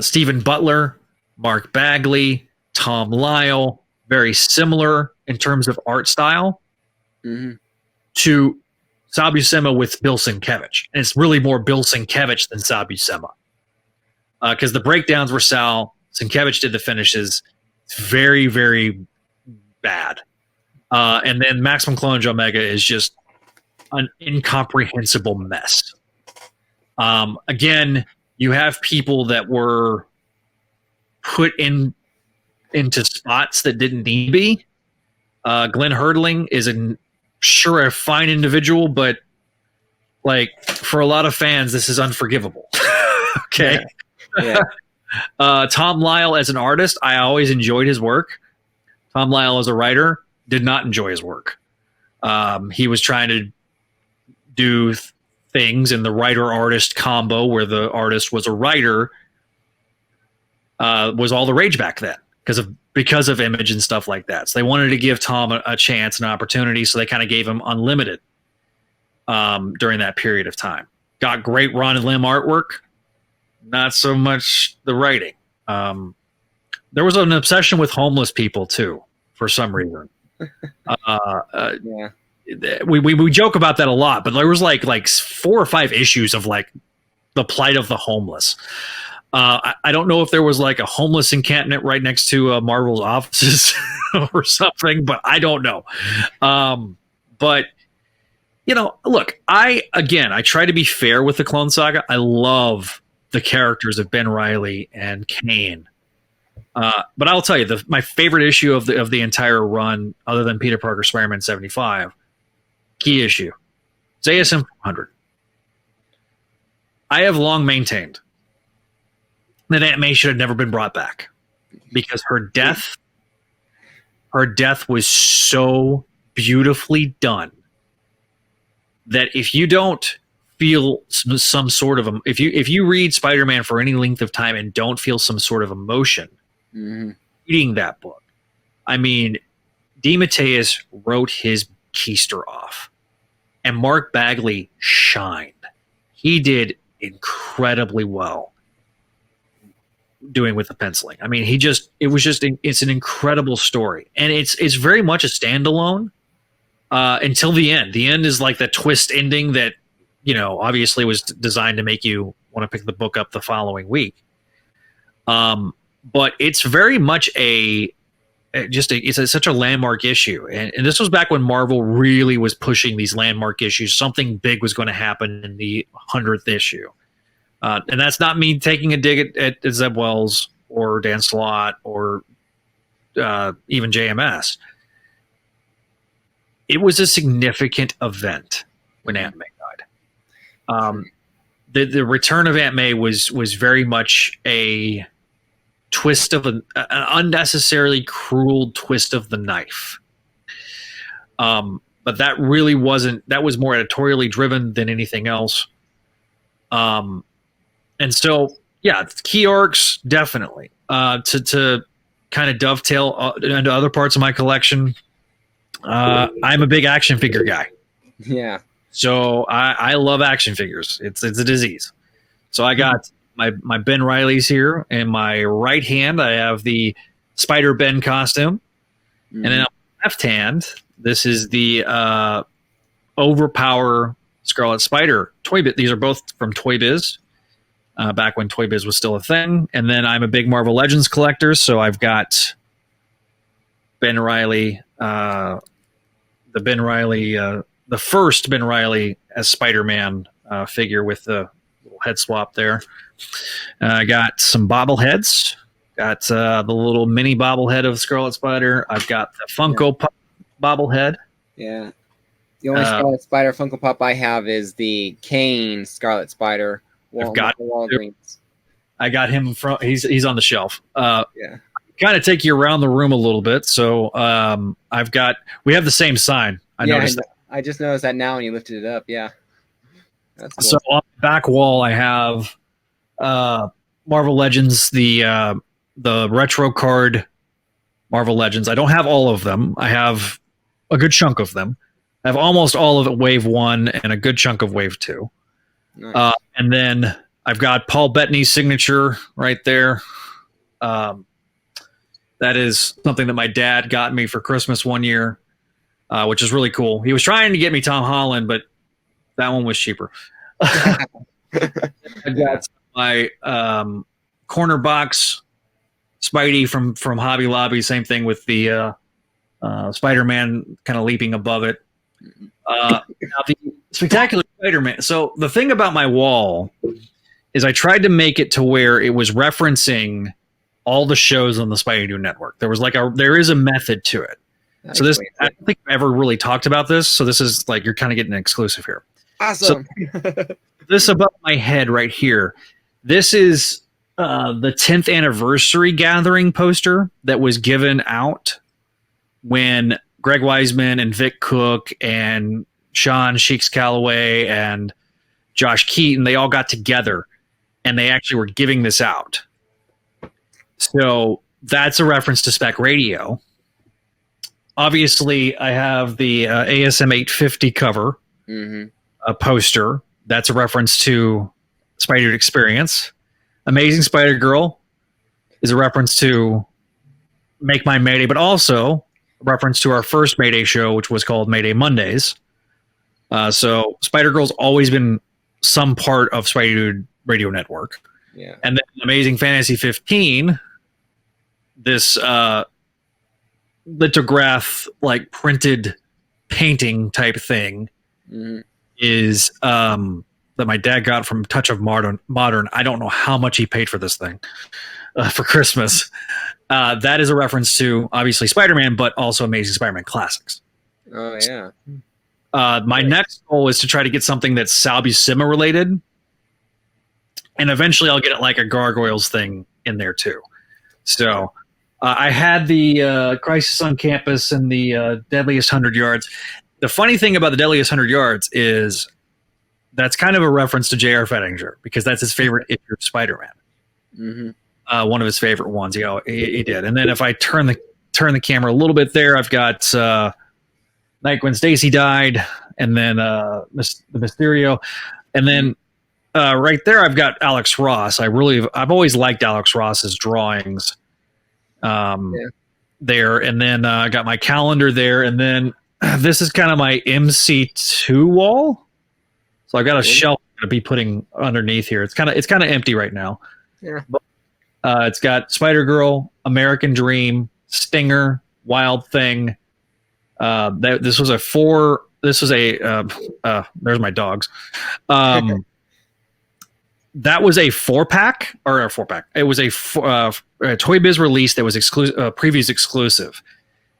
Stephen Butler, Mark Bagley, Tom Lyle, very similar in terms of art style, to Sal Buscema with Bill Sienkiewicz. And it's really more Bill Sienkiewicz than Sal Buscema. Because the breakdowns were Sal, Sienkiewicz did the finishes. It's very, very bad. And then Maximum Clonage Omega is just an incomprehensible mess. Again, you have people that were put into spots that didn't need to be. Glenn Herdling is a fine individual, but like for a lot of fans, this is unforgivable. Okay.
Yeah.
Tom Lyle as an artist, I always enjoyed his work. Tom Lyle, as a writer, did not enjoy his work. He was trying to do things in the writer-artist combo where the artist was a writer, was all the rage back then because of Image and stuff like that. So they wanted to give Tom a chance, an opportunity, so they kind of gave him unlimited during that period of time. Got great Ron and Lim artwork, not so much the writing. There was an obsession with homeless people too, for some reason.
Yeah.
We joke about that a lot, but there was like 4 or 5 issues of like the plight of the homeless. I don't know if there was like a homeless encampment right next to Marvel's offices or something, but I don't know. But you know, look, I try to be fair with the Clone Saga. I love the characters of Ben Reilly and Kane. But I'll tell you, my favorite issue of the entire run, other than Peter Parker Spider-Man 75, key issue, it's ASM 400. I have long maintained that Aunt May should have never been brought back because her death was so beautifully done that if you don't feel some sort of if you read Spider-Man for any length of time and don't feel some sort of emotion reading that book, I mean, DeMatteis wrote his keister off, and Mark Bagley shined. He did incredibly well doing with the penciling. I mean, it's an incredible story, and it's very much a standalone until the end. The end is like the twist ending that, you know, obviously was designed to make you want to pick the book up the following week. But it's very much such a landmark issue, and this was back when Marvel really was pushing these landmark issues. Something big was going to happen in the 100th issue. And that's not me taking a dig at Zeb Wells or Dan Slott or even JMS. It was a significant event when Aunt May died. The return of Aunt May was very much a twist of an unnecessarily cruel twist of the knife. But that really wasn't. That was more editorially driven than anything else. And so, yeah, key arcs, definitely. To kind of dovetail into other parts of my collection, I'm a big action figure guy.
Yeah.
So I love action figures. It's a disease. So I got my Ben Reillys here. In my right hand, I have the Spider-Ben costume. And then on my left hand, this is the Overpower Scarlet Spider Toy Biz. These are both from Toy Biz. Back when Toy Biz was still a thing. And then I'm a big Marvel Legends collector, so I've got Ben Reilly, the first Ben Reilly as Spider-Man figure with the little head swap there. I got some bobbleheads. Got the little mini bobblehead of Scarlet Spider. I've got the Funko Pop bobblehead.
Yeah. The only Scarlet Spider Funko Pop I have is the Kane Scarlet Spider.
I got him from. He's on the shelf.
Yeah.
Kind of take you around the room a little bit. So we have the same sign. I noticed that.
I just noticed that now when you lifted it up. Yeah. That's cool.
So on the back wall, I have Marvel Legends, the retro card Marvel Legends. I don't have all of them. I have a good chunk of them. I have almost all of it Wave 1 and a good chunk of Wave 2. Nice. And then I've got Paul Bettany's signature right there. That is something that my dad got me for Christmas one year, which is really cool. He was trying to get me Tom Holland, but that one was cheaper. I got my corner box Spidey from Hobby Lobby. Same thing with the Spider-Man kind of leaping above it. Now the Spectacular Spider-Man. So the thing about my wall is I tried to make it to where it was referencing all the shows on the Spidey Network. There is a method to it. So this, I don't think I've ever really talked about this. So this is like, you're kind of getting an exclusive here.
Awesome.
So this above my head right here, this is the 10th anniversary gathering poster that was given out when Greg Weisman and Vic Cook and Sean Sheeks Calloway and Josh Keaton, they all got together and they actually were giving this out. So that's a reference to Spec Radio. Obviously, I have the ASM 850 cover, a poster. That's a reference to Spider Experience. Amazing Spider Girl is a reference to Make My Mayday, but also a reference to our first Mayday show, which was called Mayday Mondays. So Spider Girl's always been some part of Spider Dude Radio Network.
Yeah.
And then Amazing Fantasy 15, this lithograph, like printed painting type thing, is that my dad got from Touch of Modern. I don't know how much he paid for this thing for Christmas. That is a reference to obviously Spider-Man, but also Amazing Spider-Man classics.
Oh yeah.
My next goal is to try to get something that's Sal Buscema related, and eventually I'll get it like a Gargoyles thing in there too. So I had the Crisis on Campus and the Deadliest 100 Yards. The funny thing about the Deadliest 100 Yards is that's kind of a reference to J.R. Fettinger because that's his favorite issue of Spider-Man. One of his favorite ones. He did. And then if I turn the camera a little bit there, I've got Night Gwen Stacy died, and then the Mysterio, and then right there I've got Alex Ross. I've always liked Alex Ross's drawings. There, and then I got my calendar there, and then this is kind of my MC2 wall. So I've got a shelf to be putting underneath here. It's kind of empty right now.
Yeah.
But, it's got Spider Girl, American Dream, Stinger, Wild Thing. This was a there's my dogs. That was a 4-pack or a 4-pack. It was a Toy Biz release that was previews exclusive.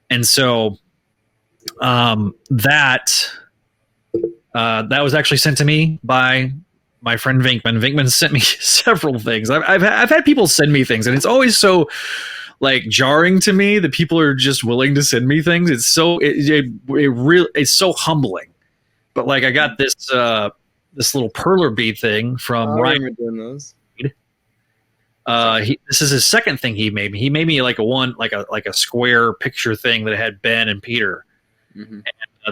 And so that was actually sent to me by my friend Vinkman. Vinkman sent me several things. I've had people send me things, and it's always so like jarring to me that people are just willing to send me things. It's so it's so humbling. But like I got this this little perler bead thing from Ryan.
Doing those.
This is his second thing he made me. He made me like a square picture thing that had Ben and Peter. And,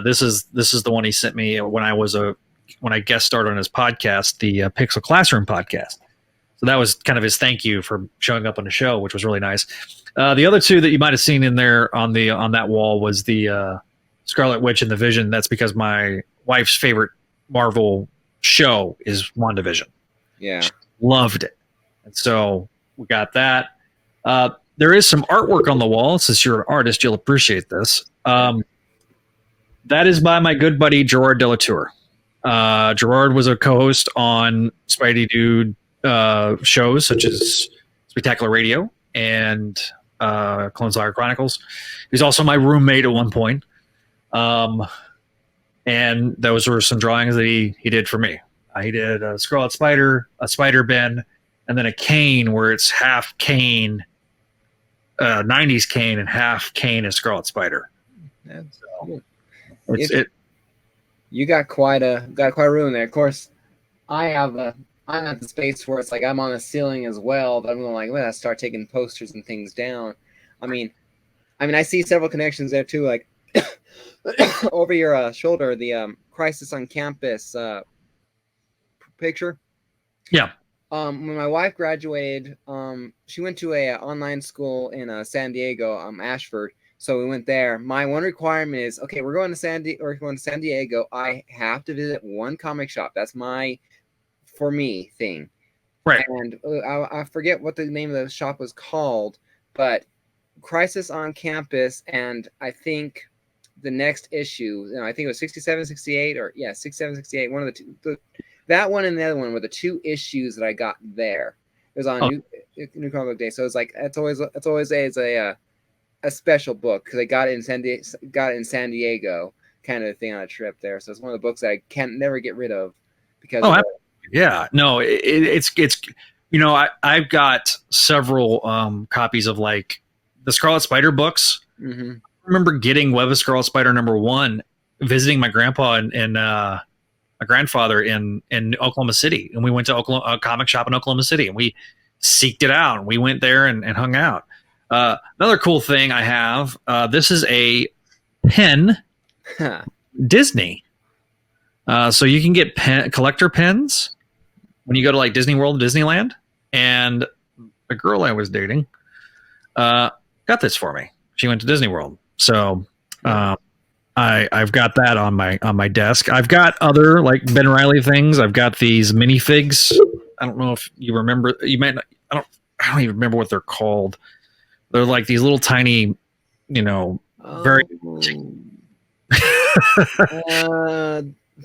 this is the one he sent me when I guest starred on his podcast, the Pixel Classroom podcast. So that was kind of his thank you for showing up on the show, which was really nice. The other two that you might have seen in there on that wall was the Scarlet Witch and the Vision. That's because my wife's favorite Marvel show is WandaVision.
Yeah,
she loved it, and so we got that. There is some artwork on the wall. Since you're an artist, you'll appreciate this. That is by my good buddy Gerard Delatour. Gerard was a co-host on Spidey Dude shows such as Spectacular Radio and Clone Saga Chronicles. He's also my roommate at one point. And those were some drawings that he did for me. He did a Scarlet Spider, a Spider Ben, and then a Kane where it's half Kane, 90s Kane, and half Kane as Scarlet Spider.
That's
so
cool. You got quite a room there. Of course, I'm at the space where it's like I'm on the ceiling as well, but I'm going like, well, I start taking posters and things down. I mean, I see several connections there too, like over your shoulder, the Crisis on Campus picture.
Yeah.
When my wife graduated, she went to a online school in San Diego, Ashford. So we went there. My one requirement is, okay, we're going to San Diego. I have to visit one comic shop. That's my, for me, thing.
Right.
And I forget what the name of the shop was called, but Crisis on Campus, and I think the next issue, I think it was 67, 68, or 67, 68. One of the two. That one and the other one were the two issues that I got there. It was on New Comic Book Day, so it's like it's always a special book because I got it in San Diego, kind of a thing on a trip there. So it's one of the books that I can't never get rid of because.
Yeah, no, it's I've got several copies of like the Scarlet Spider books. remember getting Web of Scarlet Spider #1, visiting my grandpa and my grandfather in Oklahoma City, and we went to a comic shop in Oklahoma City, and we seeked it out, and we went there and hung out. Another cool thing I have, this is a pen Disney. So you can get collector pens when you go to like Disney World, Disneyland, and the girl I was dating got this for me. She went to Disney World, so I've got that on my desk. I've got other like Ben Reilly things. I've got these minifigs. I don't know if you remember. You might not, I don't even remember what they're called. They're like these little tiny, very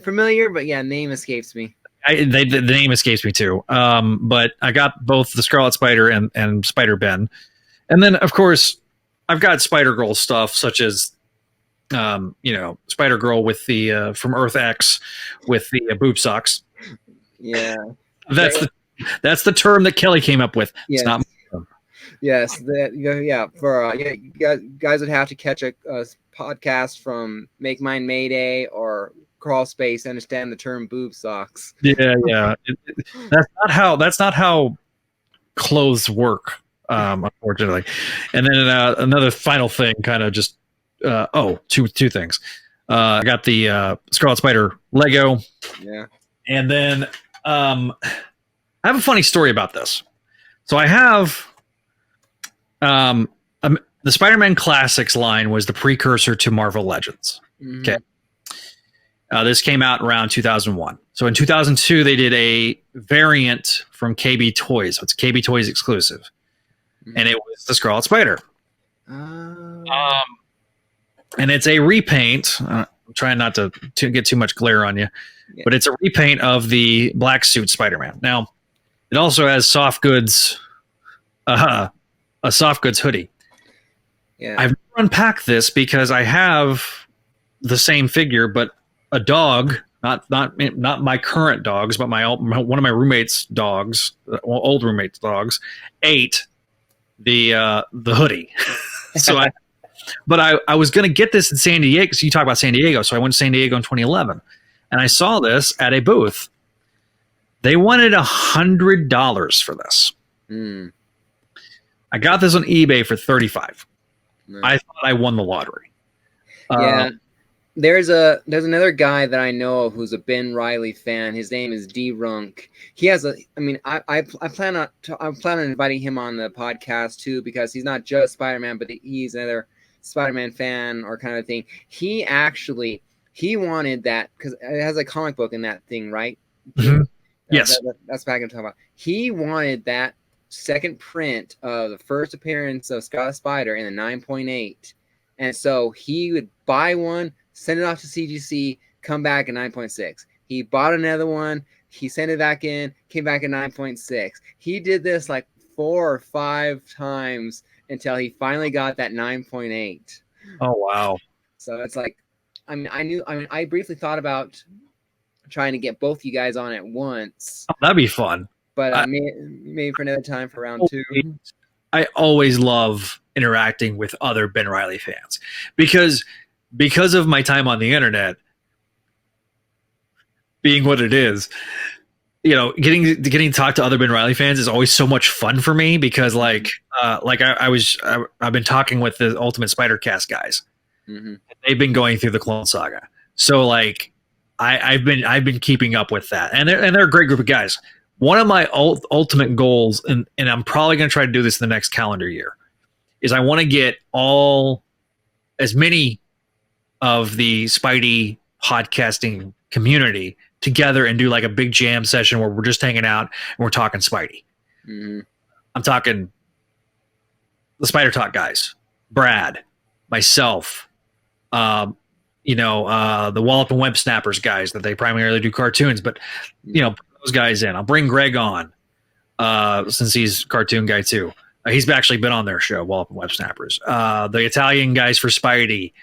familiar, but yeah, name escapes me.
The name escapes me too. But I got both the Scarlet Spider and Spider Ben, and then of course I've got Spider Girl stuff such as Spider Girl with the from Earth X with the boob socks.
Yeah,
that's the term that Kelly came up with.
Yes.
It's not.
Yes, for you guys would have to catch a podcast from Make Mine Mayday or Crawl Space to understand the term boob socks.
Yeah. That's not how clothes work, unfortunately. And then another final thing, kind of just two things. I got the Scarlet Spider Lego.
Yeah,
and then I have a funny story about this. So I have. The Spider-Man Classics line was the precursor to Marvel Legends. Mm-hmm. Okay. This came out around 2001. So in 2002, they did a variant from KB Toys. So it's KB Toys exclusive. Mm-hmm. And it was the Scarlet Spider. And it's a repaint. I'm trying not to get too much glare on you. Yeah. But it's a repaint of the black suit Spider-Man. Now, it also has soft goods... a soft goods hoodie. Yeah. I've never unpacked this because I have the same figure, but a dog, not my current dogs, but one of my roommates' dogs, old roommates' dogs, ate the hoodie. So I was going to get this in San Diego. So you talk about San Diego. So I went to San Diego in 2011 and I saw this at a booth. They wanted $100 for this. Mm. I got this on eBay for $35. Nice. I thought I won the lottery.
Yeah, there's another guy that I know of who's a Ben Reilly fan. His name is D Runk. He has I plan on inviting him on the podcast too because he's not just Spider-Man, but he's another Spider-Man fan or kind of thing. He wanted that because it has a comic book in that thing, right?
Mm-hmm. Yes,
that's what I'm talking about. He wanted that second print of the first appearance of Scarlet Spider in the 9.8, and so he would buy one, send it off to CGC, come back at 9.6. He bought another one, he sent it back in, came back at 9.6. He did this like 4 or 5 times until he finally got that 9.8.
Oh wow!
So it's like, I briefly thought about trying to get both you guys on at once.
Oh, that'd be fun.
But maybe for another time for round 2.
I always love interacting with other Ben Reilly fans because of my time on the internet being what it is. Getting to talk to other Ben Reilly fans is always so much fun for me because I've been talking with the Ultimate Spider Cast guys. Mm-hmm. They've been going through the Clone Saga, so like I've been keeping up with that, and they're a great group of guys. One of my ultimate goals, and I'm probably going to try to do this in the next calendar year, is I want to get as many of the Spidey podcasting community together and do like a big jam session where we're just hanging out and we're talking Spidey. Mm-hmm. I'm talking the Spider Talk guys, Brad, myself, the Wallop and Web Snappers guys that they primarily do cartoons, but those guys in. I'll bring Greg on since he's a cartoon guy too. He's actually been on their show, Wallop and Web Snappers. The Italian guys for Spidey,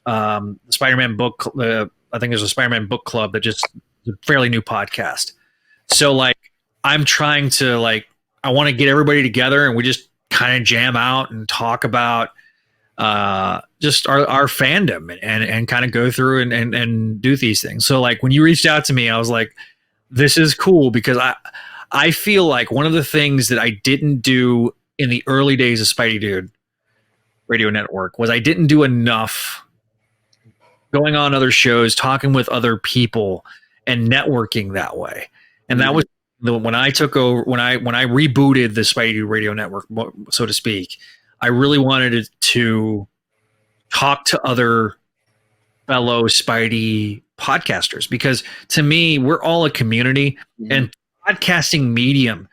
the Spider-Man book. I think there's a Spider-Man book club that just a fairly new podcast. So like, I'm trying to I want to get everybody together and we just kind of jam out and talk about just our fandom and kind of go through and do these things. So like when you reached out to me, I was like, this is cool because I feel like one of the things that I didn't do in the early days of Spidey Dude Radio Network was I didn't do enough going on other shows, talking with other people, and networking that way. And that was when I took over, when I rebooted the Spidey Radio Network, so to speak. I really wanted to talk to other fellow Spidey podcasters because to me, we're all a community, and podcasting medium.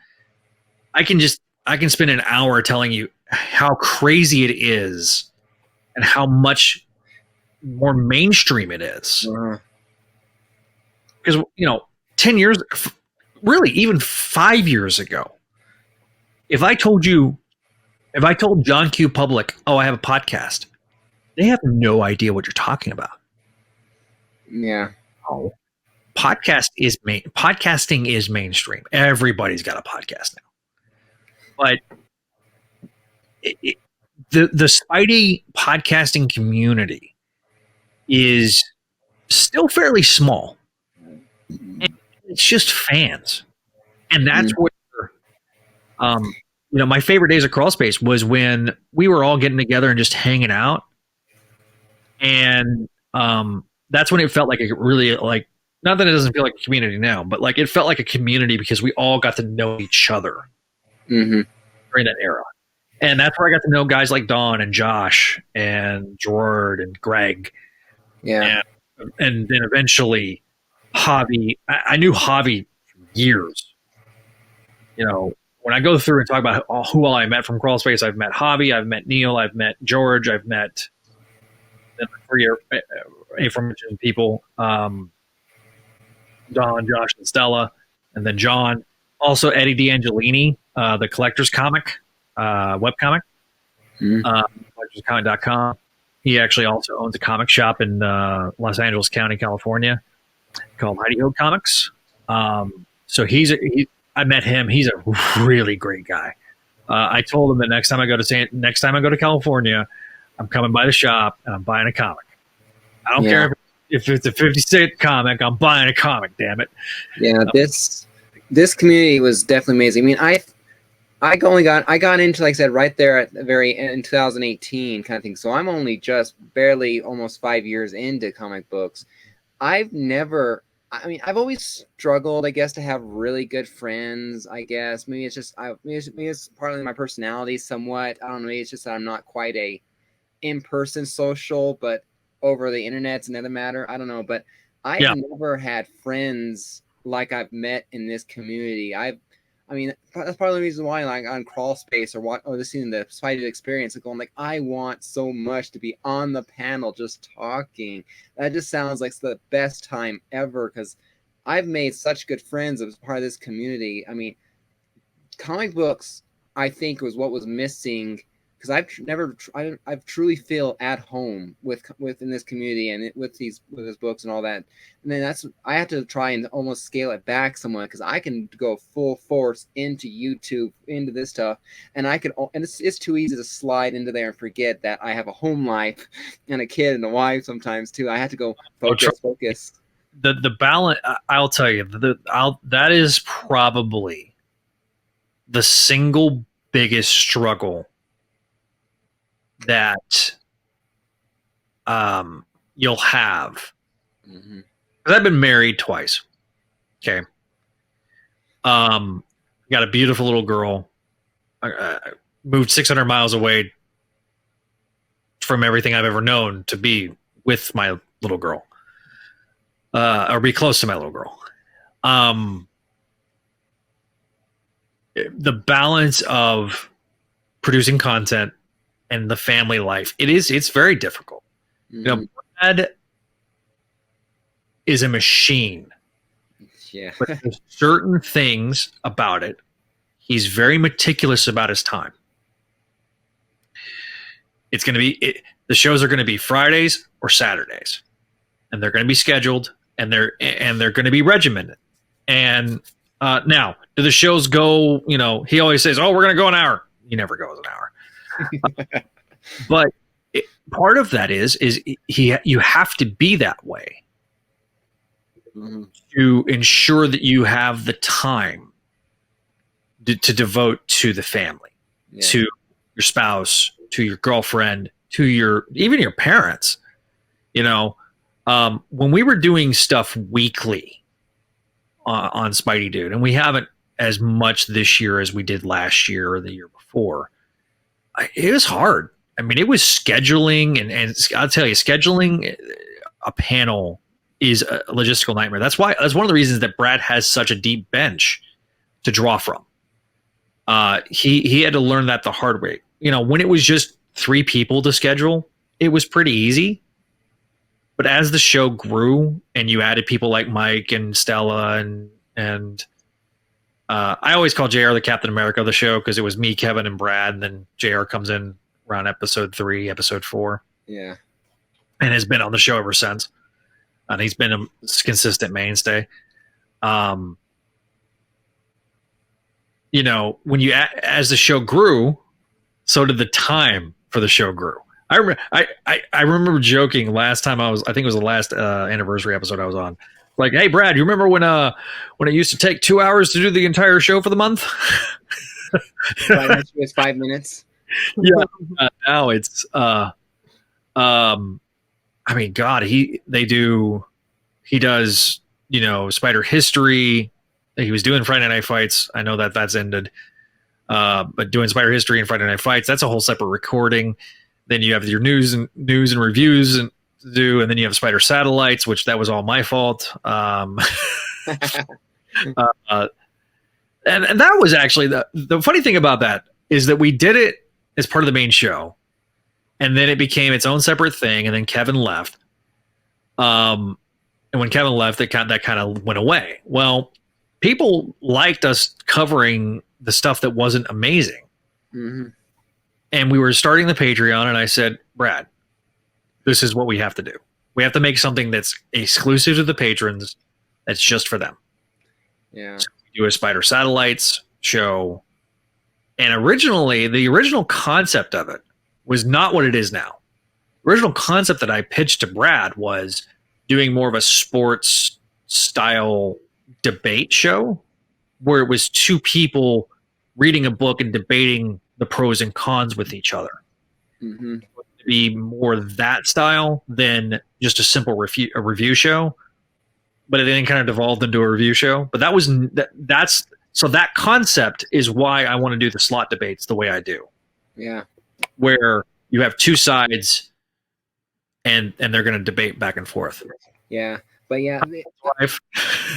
I can spend an hour telling you how crazy it is and how much more mainstream it is. Because 10 years, really even 5 years ago, if I told John Q Public, oh, I have a podcast, they have no idea what you're talking about.
Yeah.
Oh, podcasting is mainstream. Everybody's got a podcast now. But the Spidey podcasting community is still fairly small. And it's just fans. And that's where my favorite days of Crawl Space was when we were all getting together and just hanging out. And that's when it felt like a really, like, not that it doesn't feel like a community now, but like it felt like a community because we all got to know each other during that era. And that's where I got to know guys like Don and Josh and Gerard and Greg.
Yeah.
And then eventually Javi. I knew Javi for years. When I go through and talk about who all I met from Crawl Space, I've met Javi, I've met Neil, I've met George, I've met the three aforementioned people, Don, Josh, and Stella, and then John. Also Eddie D'Angelini, the Collector's Comic, webcomic, collectorscomic.com. He actually also owns a comic shop in Los Angeles County, California, called Heidi Ho Comics. So I met him. He's a really great guy. I told him that next time I go to California, I'm coming by the shop and I'm buying a comic. I don't care if it's a 50-cent comic. I'm buying a comic. Damn it!
Yeah, this community was definitely amazing. I mean, I got into, like I said, right there at the very end in 2018 kind of thing. So I'm only just barely almost 5 years into comic books. I've always struggled, I guess, to have really good friends. I guess maybe it's just maybe it's partly my personality somewhat. I don't know. Maybe it's just that I'm not quite a in-person social, but over the internet's another matter. I don't know, but I've never had friends like I've met in this community. That's part of the reason why, like, on Crawl Space or listening to the Spidey Experience, going like, I want so much to be on the panel just talking. That just sounds like the best time ever because I've made such good friends as part of this community. I mean, comic books, I think, was what was missing because I've truly feel at home within this community and with his books and all that. And then I have to try and almost scale it back somewhat because I can go full force into YouTube, into this stuff, and it's too easy to slide into there and forget that I have a home life and a kid and a wife sometimes too. I have to go focus.
The balance, I'll tell you, that is probably the single biggest struggle that you'll have. Because I've been married twice. Okay. Got a beautiful little girl. Moved 600 miles away from everything I've ever known to be with my little girl. Or be close to my little girl. The balance of producing content and the family life, it's very difficult. Brad is a machine.
Yeah.
But there's certain things about it. He's very meticulous about his time. The shows are going to be Fridays or Saturdays, and they're going to be scheduled, and they're going to be regimented. And now, do the shows go? He always says, "Oh, we're going to go an hour." He never goes an hour. But part of that is you have to be that way to ensure that you have the time to devote to the family, to your spouse, to your girlfriend, to even your parents. When we were doing stuff weekly on Spidey Dude, and we haven't as much this year as we did last year or the year before, it was hard. I mean, it was scheduling, and I'll tell you, scheduling a panel is a logistical nightmare. That's one of the reasons that Brad has such a deep bench to draw from. He had to learn that the hard way. When it was just 3 people to schedule, it was pretty easy. But as the show grew and you added people like Mike and Stella and I always call JR the Captain America of the show because it was me, Kevin, and Brad, and then JR comes in around episode 3, episode 4.
Yeah.
And has been on the show ever since. And he's been a consistent mainstay. When as the show grew, so did the time for the show grew. I remember joking last time I think it was the last anniversary episode I was on. Like, hey Brad, you remember when it used to take 2 hours to do the entire show for the month?
It was 5 minutes.
Yeah. Now it's I mean, God, he does Spider History. He was doing Friday Night Fights. I know that's ended. But doing Spider History and Friday Night Fights, that's a whole separate recording. Then you have your news and reviews and do, and then you have Spider Satellites, which that was all my fault. And that was actually the funny thing about that is that we did it as part of the main show, and then it became its own separate thing, and then Kevin left. And when Kevin left, that kind of went away. Well, people liked us covering the stuff that wasn't amazing.
Mm-hmm.
And we were starting the Patreon, and I said, Brad, this is what we have to do. We have to make something that's exclusive to the patrons, that's just for them.
Yeah.
So we do a Spider Satellites show. And originally, the original concept of it was not what it is now. The original concept that I pitched to Brad was doing more of a sports style debate show where it was 2 people reading a book and debating the pros and cons with each other.
Mm-hmm.
To be more that style than just a simple review show. But it then kind of devolved into a review show. But that concept is why I want to do the slot debates the way I do.
Yeah.
Where you have 2 sides and they're going to debate back and forth.
Yeah. But yeah,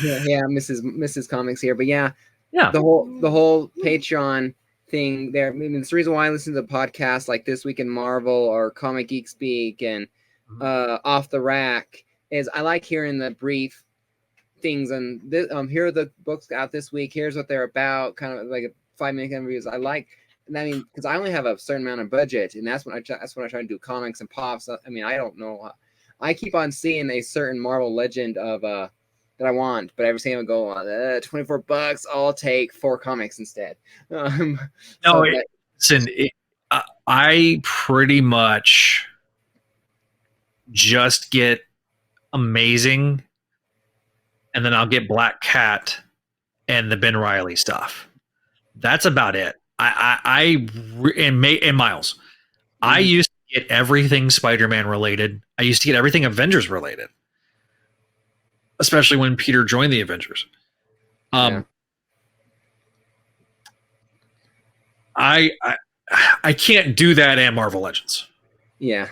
Mrs. Comics here. But yeah, the whole Patreon thing there. I mean, it's the reason why I listen to the podcast like This Week in Marvel or Comic Geek Speak and Off the Rack is I like hearing the brief things and here are the books out this week. Here's what they're about. Kind of like a 5-minute reviews. I like. I mean, because I only have a certain amount of budget, and that's when I try to do comics and pops. I mean, I don't know. I keep on seeing a certain Marvel legend of that I want, but every time I go on $24, I'll take 4 comics instead.
I pretty much just get Amazing, and then I'll get Black Cat and the Ben Reilly stuff. That's about it. And Miles. Mm-hmm. I used to get everything Spider-Man related. I used to get everything Avengers related, especially when Peter joined the Avengers. I can't do that and Marvel Legends.
Yeah.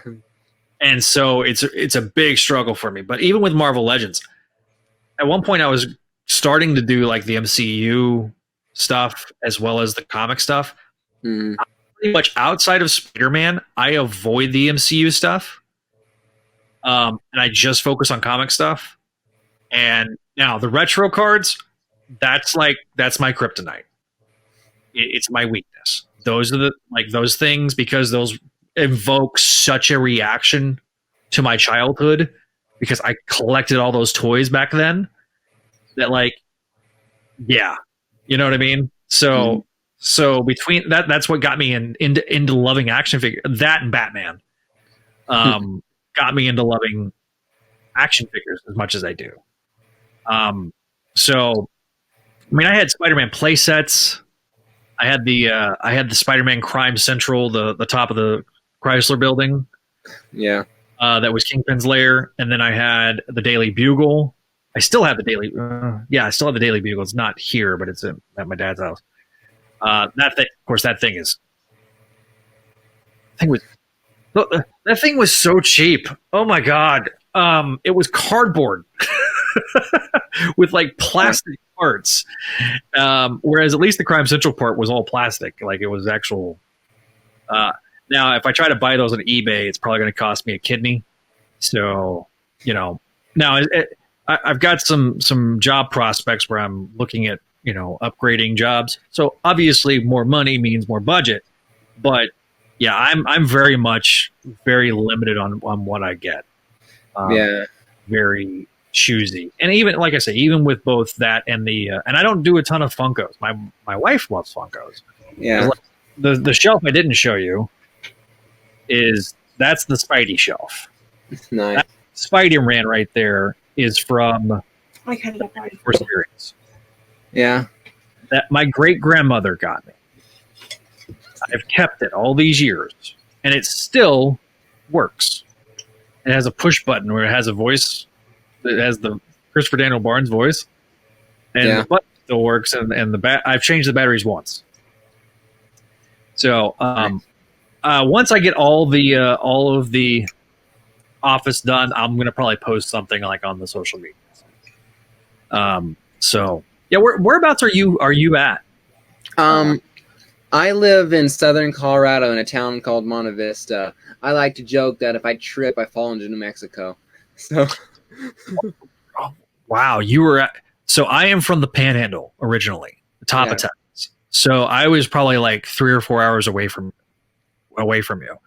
And so it's a big struggle for me. But even with Marvel Legends, at one point I was starting to do like the MCU stuff as well as the comic stuff.
Mm.
Pretty much outside of Spider-Man, I avoid the MCU stuff. And I just focus on comic stuff. And now the retro cards, that's my kryptonite. It's my weakness. Those are those things because those evoke such a reaction to my childhood because I collected all those toys back then that yeah, you know what I mean? So between that's what got me into loving action figure, that and Batman. got me into loving action figures as much as I do. So, I mean, I had Spider-Man play sets. I had the Spider-Man Crime Central, the top of the Chrysler Building.
Yeah.
That was Kingpin's lair, and then I had the Daily Bugle. I still have the Daily. I still have the Daily Bugle. It's not here, but it's at my dad's house. That thing, of course, that thing was so cheap. Oh my god, it was cardboard with like plastic parts, whereas at least the Crime Central part was all plastic, like it was actual. Now, if I try to buy those on eBay, it's probably going to cost me a kidney. So, now I've got some job prospects where I'm looking at, upgrading jobs. So obviously more money means more budget, but yeah, I'm very much very limited on what I get. Very choosy. And even, like I say, even with both that and and I don't do a ton of Funkos. My wife loves Funkos.
Yeah.
The shelf I didn't show you that's the Spidey shelf.
Nice.
That Spider-Man right there is from Force Series.
Yeah.
That my great grandmother got me. I've kept it all these years, and it still works. It has a push button where it has a voice. It has the Christopher Daniel Barnes voice, and the button still works. And I've changed the batteries once. So once I get all of the office done, I'm gonna probably post something like on the social media. So yeah, whereabouts are you at?
I live in southern Colorado in a town called Monte Vista. I like to joke that if I trip, I fall into New Mexico. So,
wow, you were at. So I am from the Panhandle originally, the top of Texas. So I was probably like 3 or 4 hours away from you,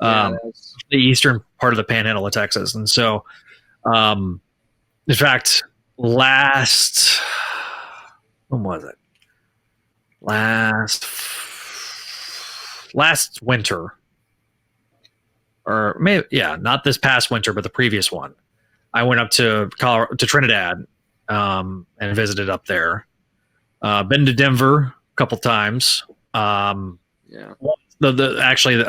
the eastern part of the Panhandle of Texas. And so, in fact, when was it? Last winter, or maybe, not this past winter, but the previous one, I went up to Trinidad, and visited up there. Been to Denver a couple times. Actually,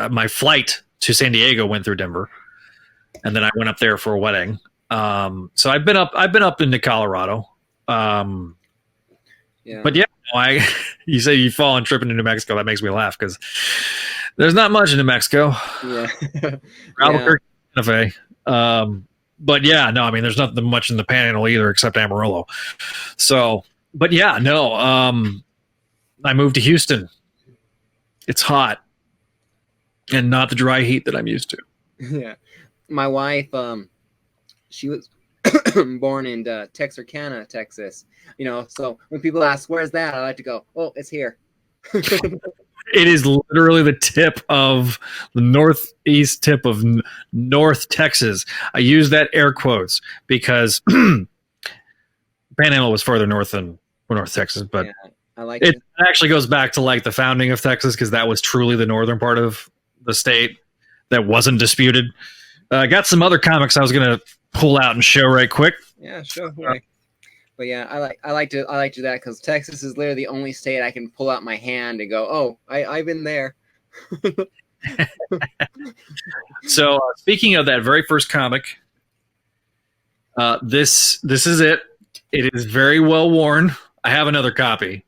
my flight to San Diego went through Denver, and then I went up there for a wedding. So I've been up into Colorado. But yeah, you say you fall and trip into New Mexico. That makes me laugh because there's not much in New Mexico.
Yeah.
Albuquerque, Santa Fe. But yeah, no, I mean, there's nothing much in the Panhandle either except Amarillo. So, but yeah, no, I moved to Houston. It's hot and not the dry heat that I'm used to.
Yeah. My wife, she was born in Texarkana, Texas. So when people ask, where's that? I like to go, oh, it's here.
It is literally the tip of the northeast tip of North Texas. I use that air quotes because Panhandle was further north than North Texas, but
I like
it actually goes back to like the founding of Texas because that was truly the northern part of the state that wasn't disputed. I got some other comics I was going to pull out and show right quick.
Yeah, sure. But yeah, I like to do that because Texas is literally the only state I can pull out my hand and go, oh, I've been there.
So speaking of that very first comic, this is it. It is very well worn. I have another copy,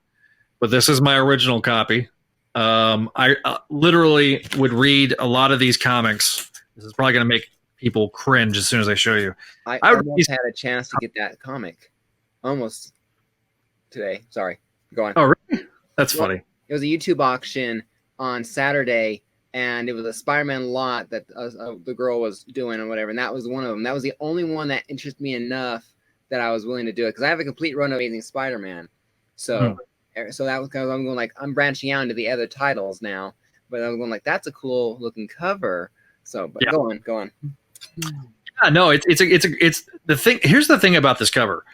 but this is my original copy. I literally would read a lot of these comics. This is probably going to make people cringe as soon as I show you.
I almost had a chance to get that comic. Almost today. Sorry. Go on.
Oh, really? That's funny.
It was a YouTube auction on Saturday, and it was a Spider-Man lot that the girl was doing or whatever, and that was one of them. That was the only one that interested me enough that I was willing to do it because I have a complete run of Amazing Spider-Man. So that was kind of, I'm going like, I'm branching out into the other titles now, but I was going like, that's a cool looking cover. So, but go on.
Yeah, no, it's the thing. Here's the thing about this cover.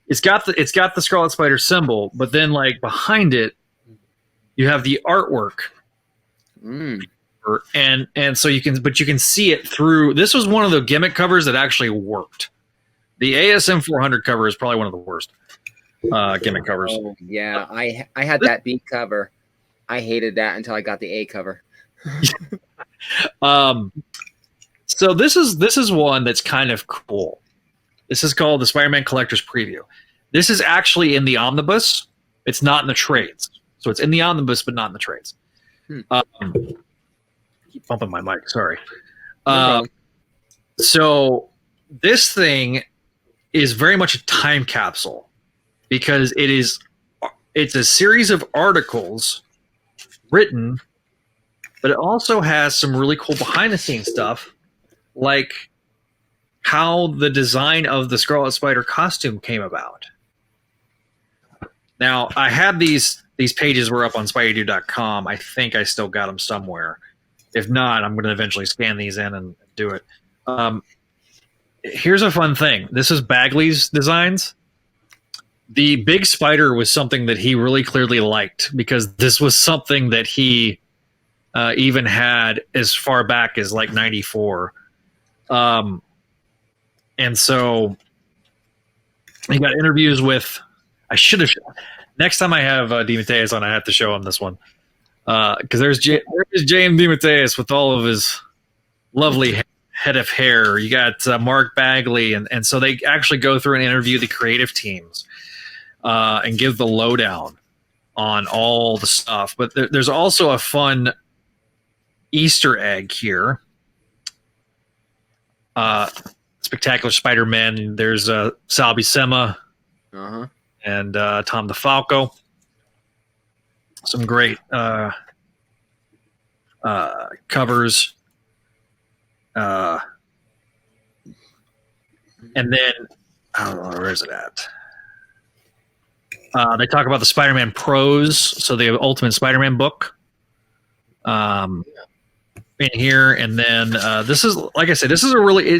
It's got the Scarlet Spider symbol, but then like behind it, you have the artwork and so you can see it through. This was one of the gimmick covers that actually worked. The ASM 400 cover is probably one of the worst gimmick covers.
Oh, yeah, I had that B cover. I hated that until I got the A cover.
So this is one that's kind of cool. This is called the Spider-Man Collector's Preview. This is actually in the omnibus. It's not in the trades. So it's in the omnibus, but not in the trades. Keep bumping my mic. Sorry. So this thing is very much a time capsule because it's a series of articles written, but it also has some really cool behind the scenes stuff, like how the design of the Scarlet Spider costume came about. Now, I had these pages were up on spideydude.com. I think I still got them somewhere. If not, I'm going to eventually scan these in and do it. Here's a fun thing. This is Bagley's designs. The big spider was something that he really clearly liked because this was something that he even had as far back as like 94. And so he got interviews with, I should have, next time I have DeMatteis on, I have to show him this one. Because there's James DeMatteis with all of his lovely head of hair. You got Mark Bagley. And so they actually go through and interview the creative teams and give the lowdown on all the stuff. But there's also a fun Easter egg here. Spectacular Spider-Man. There's Sal Buscema and Tom DeFalco. Some great covers. And then, I don't know, where is it at? They talk about the Spider-Man prose, so the Ultimate Spider-Man book. In here, and then this is, like I said, this is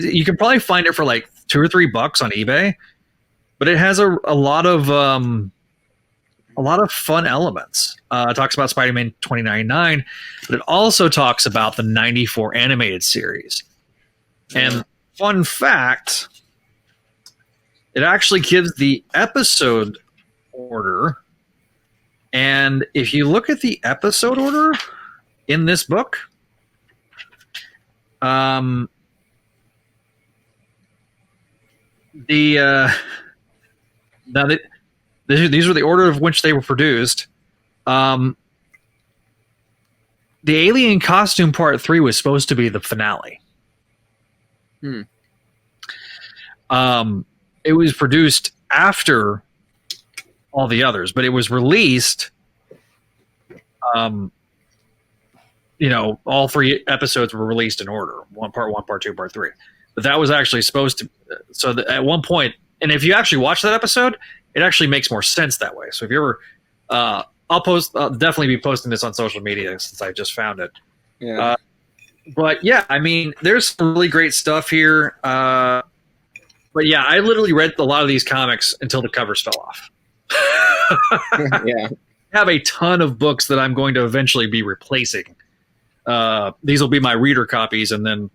you can probably find it for like $2 or $3 on eBay, but it has a lot of fun elements. It talks about Spider-Man 2099, but it also talks about the 94 animated series. And fun fact, it actually gives the episode order, and if you look at the episode order in this book, these were the order of which they were produced. The Alien Costume Part 3 was supposed to be the finale. It was produced after all the others, but it was released. All 3 episodes were released in order: part 1, part 2, part 3. But that was actually supposed to. So that at one point, and if you actually watch that episode, it actually makes more sense that way. So if you ever, I'll definitely be posting this on social media since I just found it. Yeah. But yeah, I mean, there's some really great stuff here. But yeah, I literally read a lot of these comics until the covers fell off. Yeah. I have a ton of books that I'm going to eventually be replacing. These will be my reader copies, and then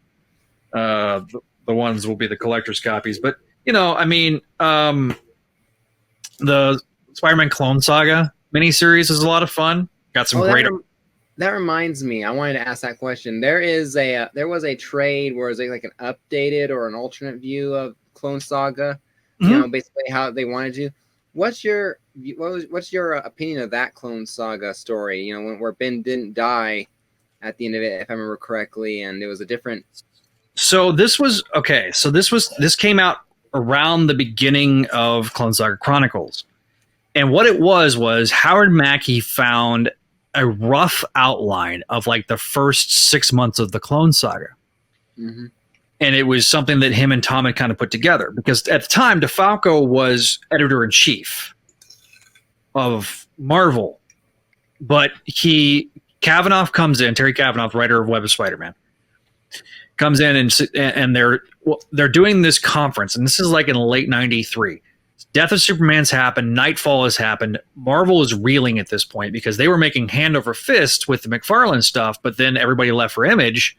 the ones will be the collector's copies. But, I mean, the Spider-Man Clone Saga miniseries is a lot of fun. Got some great...
That reminds me, I wanted to ask that question. There was a trade where it was like an updated or an alternate view of Clone Saga, basically how they wanted to. What's your opinion of that Clone Saga story? Where Ben didn't die at the end of it, if I remember correctly, and it was a different.
So this came out around the beginning of Clone Saga Chronicles, and what it was Howard Mackey found a rough outline of like the first 6 months of the Clone Saga. Mm-hmm. And it was something that him and Tom had kind of put together, because at the time, DeFalco was editor-in-chief of Marvel, but Kavanaugh comes in, Terry Kavanaugh, writer of Web of Spider-Man, comes in and they're doing this conference, and this is like in late '93. Death of Superman's happened. Nightfall has happened. Marvel is reeling at this point because they were making hand over fist with the McFarlane stuff, but then everybody left for Image.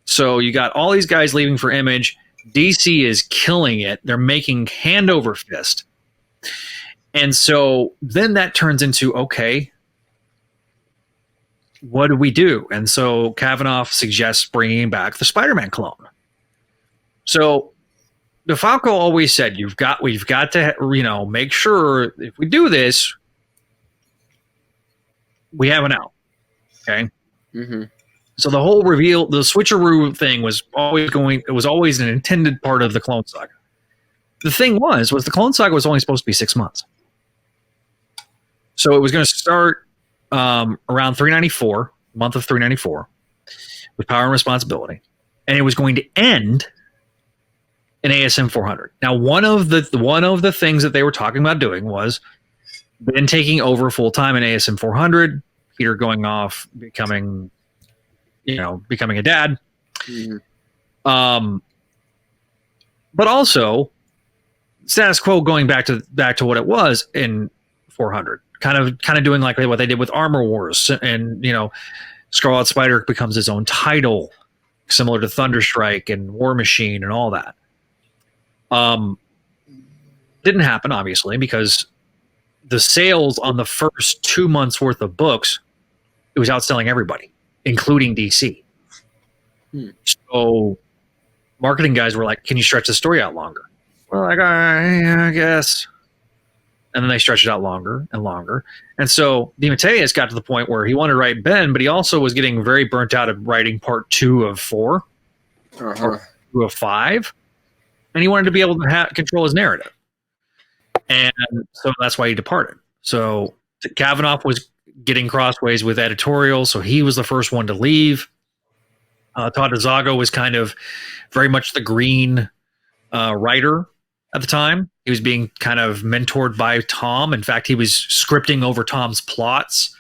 So you got all these guys leaving for Image. DC is killing it. They're making hand over fist. And so then that turns into, okay, what do we do? And so Kavanaugh suggests bringing back the Spider-Man clone. So DeFalco always said, we've got to, make sure if we do this, we have an out. Okay.
Mm-hmm.
So the whole reveal, the switcheroo thing was always an intended part of the Clone Saga. The thing was the Clone Saga was only supposed to be 6 months. So it was going to start around 394, month of 394, with Power and Responsibility, and it was going to end in ASM 400. Now, one of the things that they were talking about doing was Ben taking over full time in ASM 400, Peter going off, becoming a dad.
Mm-hmm.
But also status quo going back to what it was in 400. Kind of doing like what they did with Armor Wars, and Scarlet Spider becomes his own title, similar to Thunderstrike and War Machine and all that. Didn't happen, obviously, because the sales on the first 2 months worth of books, it was outselling everybody, including DC. So marketing guys were like, can you stretch the story out longer? We're like, all right, yeah, I guess. And then they stretched it out longer and longer. And so DeMatteis got to the point where he wanted to write Ben, but he also was getting very burnt out of writing part 2 of 4, or 2 of 5. And he wanted to be able to control his narrative. And so that's why he departed. So Kavanaugh was getting crossways with editorial, so he was the first one to leave. Todd DeZago was kind of very much the green writer at the time. He was being kind of mentored by Tom. In fact, he was scripting over Tom's plots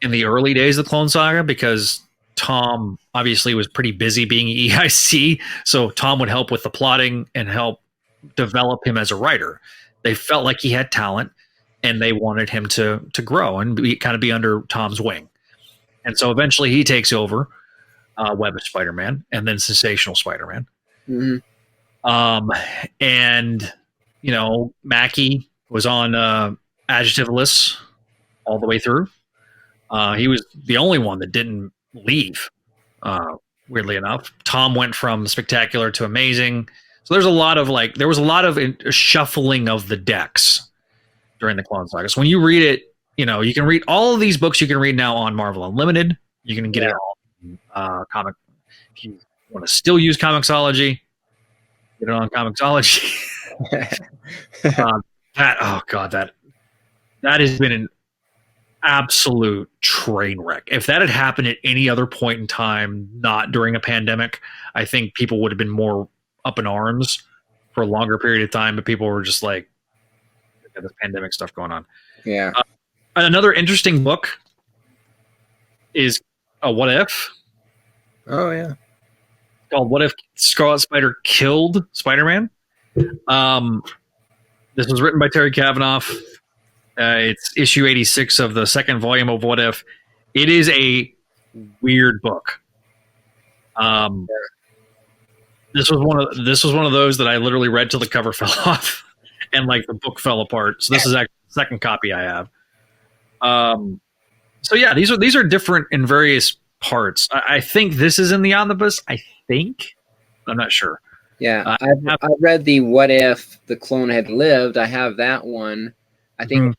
in the early days of the Clone Saga because Tom obviously was pretty busy being EIC. So Tom would help with the plotting and help develop him as a writer. They felt like he had talent and they wanted him to grow and kind of be under Tom's wing. And so eventually he takes over Web of Spider-Man and then Sensational Spider-Man.
Mm-hmm.
And Mackie was on adjectiveless all the way through. He was the only one that didn't leave, weirdly enough. Tom went from spectacular to amazing. So there was a lot of shuffling of the decks during the Clone Saga. So when you read it, you can read all of these books you can read now on Marvel Unlimited. You can get it all comic. If you want to still use Comixology, get it on Comixology. That has been an absolute train wreck. If that had happened at any other point in time, not during a pandemic, I think people would have been more up in arms for a longer period of time, but people were just like, got this pandemic stuff going on.
Yeah.
Another interesting book is a What If.
Oh, yeah.
Called What If Scarlet Spider Killed Spider-Man? This was written by Terry Kavanaugh. It's issue 86 of the second volume of What If. It is a weird book. This was one of those that I literally read till the cover fell off and like the book fell apart. So this is actually the second copy I have. So yeah, these are different in various parts. I think this is in the omnibus. I think. I'm not sure.
Yeah, I read the What If the Clone Had Lived. I have that one. I think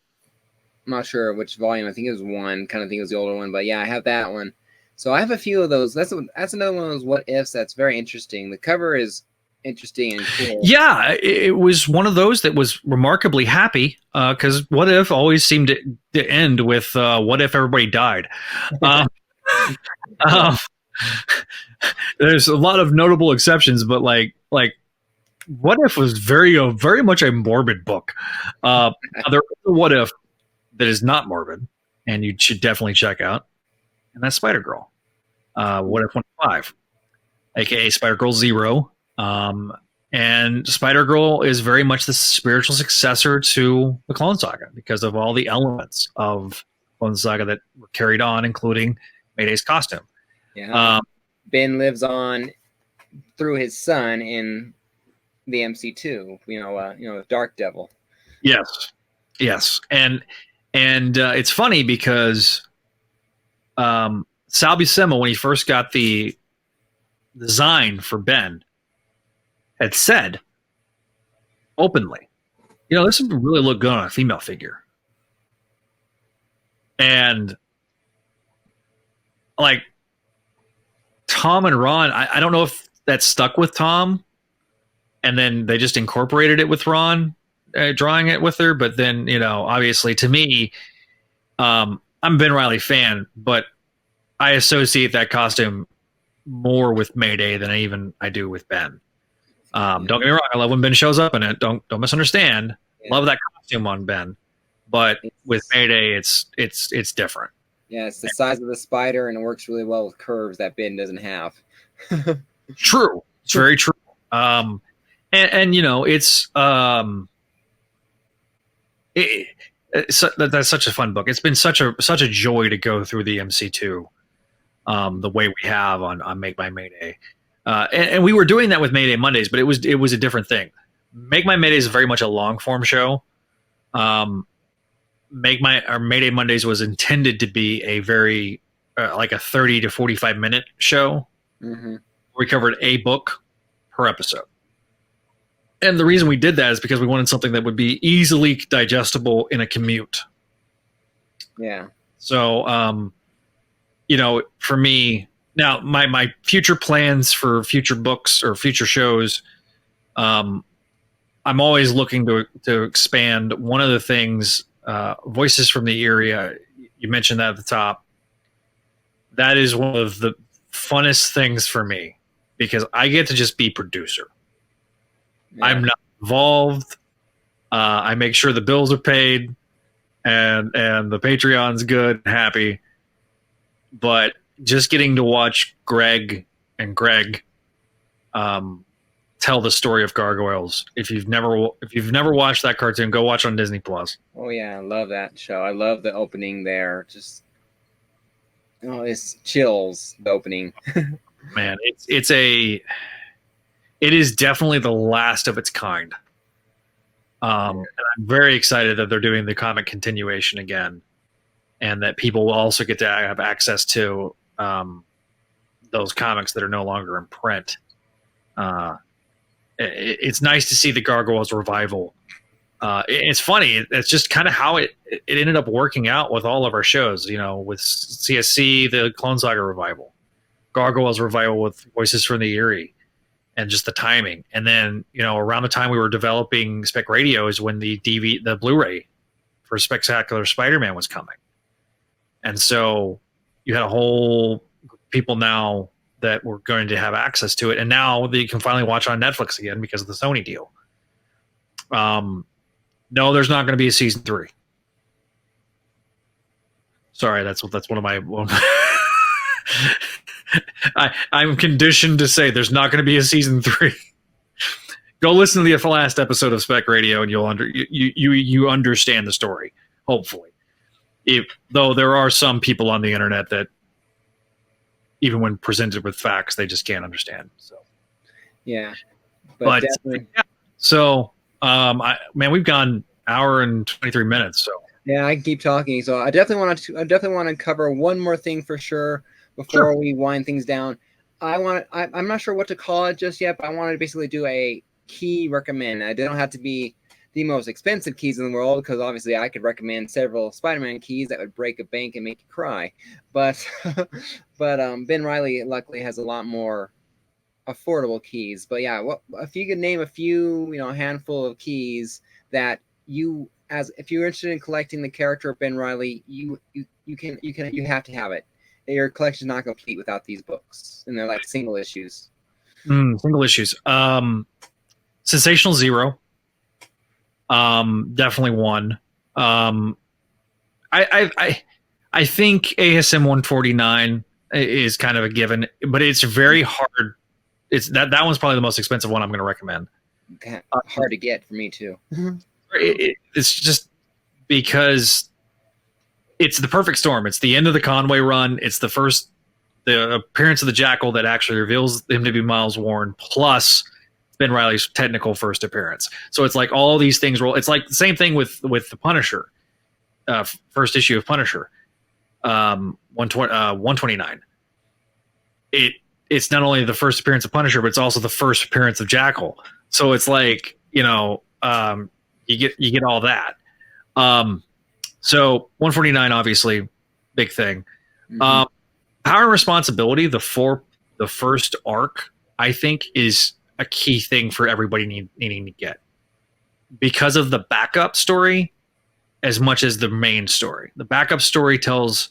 I'm not sure which volume. I think it was one. Kind of think it was the older one, but yeah, I have that one. So I have a few of those. That's another one of those What Ifs that's very interesting. The cover is interesting and cool.
Yeah, it was one of those that was remarkably happy because What If always seemed to end with what if everybody died. There's a lot of notable exceptions, but like What If was very much a morbid book. There is a What If that is not morbid, and you should definitely check out, and that's Spider Girl. What If 1.5, aka Spider Girl 0. And Spider-Girl is very much the spiritual successor to the Clone Saga because of all the elements of Clone Saga that were carried on, including Mayday's costume.
Yeah. Ben lives on through his son in the MC2. Dark Devil.
Yes, and it's funny because Sal Buscema, when he first got the design for Ben, had said openly, this would really look good on a female figure. And like Tom and Ron, I don't know if that stuck with Tom and then they just incorporated it with Ron, drawing it with her. But then, obviously to me, I'm a Ben Reilly fan, but I associate that costume more with Mayday than I do with Ben. Don't get me wrong, I love when Ben shows up in it. Don't misunderstand. Yeah. Love that costume on Ben, but with Mayday, it's different.
Yeah, it's the size of the spider, and it works really well with curves that Ben doesn't have.
True, it's very true. And it's that's such a fun book. It's been such a joy to go through the MC2, the way we have on Make My Mayday. And we were doing that with Mayday Mondays, but it was a different thing. Make My Mayday is very much a long form show. Mayday Mondays was intended to be a very like a 30 to 45 minute show. Mm-hmm. We covered a book per episode. And the reason we did that is because we wanted something that would be easily digestible in a commute.
Yeah.
So, for me, now, my future plans for future books or future shows, I'm always looking to expand. One of the things, Voices from the Area, you mentioned that at the top. That is one of the funnest things for me because I get to just be producer. Yeah. I'm not involved. I make sure the bills are paid and the Patreon's good and happy. But just getting to watch Greg and Greg tell the story of Gargoyles. If you've never watched that cartoon, go watch on Disney Plus.
Oh yeah, I love that show. I love the opening there. Just it's chills, the opening.
Man, it is definitely the last of its kind. And I'm very excited that they're doing the comic continuation again, and that people will also get to have access to those comics that are no longer in print. It's nice to see the Gargoyles revival. It's funny. It's just kind of how it ended up working out with all of our shows, with CSC, the Clone Saga revival, Gargoyles revival with Voices from the Eerie, and just the timing. And then, around the time we were developing Spec Radio is when the Blu-ray for Spectacular Spider-Man was coming. And so you had a whole group of people now that were going to have access to it. And now you can finally watch on Netflix again because of the Sony deal. No, there's not going to be a season 3. Sorry, that's one of my I'm conditioned to say there's not going to be a season 3. Go listen to the last episode of Spec Radio and you understand the story, hopefully. Though there are some people on the internet that even when presented with facts, they just can't understand. So,
yeah, but definitely.
Yeah. So, we've gone hour and 23 minutes. So
yeah, I can keep talking. So I definitely want to cover one more thing for sure before we wind things down. I'm not sure what to call it just yet, but I wanted to basically do a key recommend. They don't have to be the most expensive keys in the world, because obviously I could recommend several Spider-Man keys that would break a bank and make you cry. But Ben Reilly luckily has a lot more affordable keys. But yeah, if you could name a few, handful of keys that if you're interested in collecting the character of Ben Reilly, you have to have it. Your collection's not complete without these books, and they're like single issues.
Single issues. Sensational Zero. Definitely one. I think ASM 149 is kind of a given, but it's very hard. It's that one's probably the most expensive one I'm going to recommend.
hard to get for me too.
It's just because it's the perfect storm. It's the end of the Conway run. It's the appearance of the Jackal that actually reveals him to be Miles Warren, plus Ben Reilly's technical first appearance. So it's like all these things roll. It's like the same thing with the Punisher, first issue of Punisher, 129. It's not only the first appearance of Punisher, but it's also the first appearance of Jackal. So it's like, you get all that. So 149, obviously, big thing. Mm-hmm. Power and Responsibility, the first arc, I think, is a key thing for everybody needing to get, because of the backup story as much as the main story. The backup story tells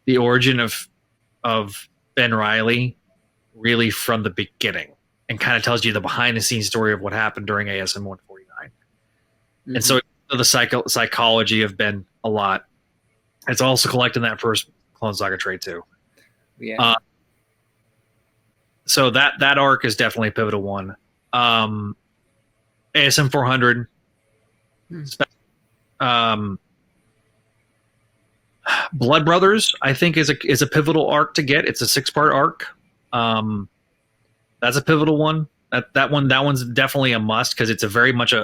the origin of Ben Reilly really from the beginning, and kind of tells you the behind the scenes story of what happened during ASM 149. Mm-hmm. And so the psychology of Ben a lot. It's also collecting that first Clone Saga trade too.
Yeah.
So that arc is definitely a pivotal one. ASM 400. Blood Brothers, I think, is a pivotal arc to get. It's a 6-part arc. That's a pivotal one. That one's definitely a must, because it's a very much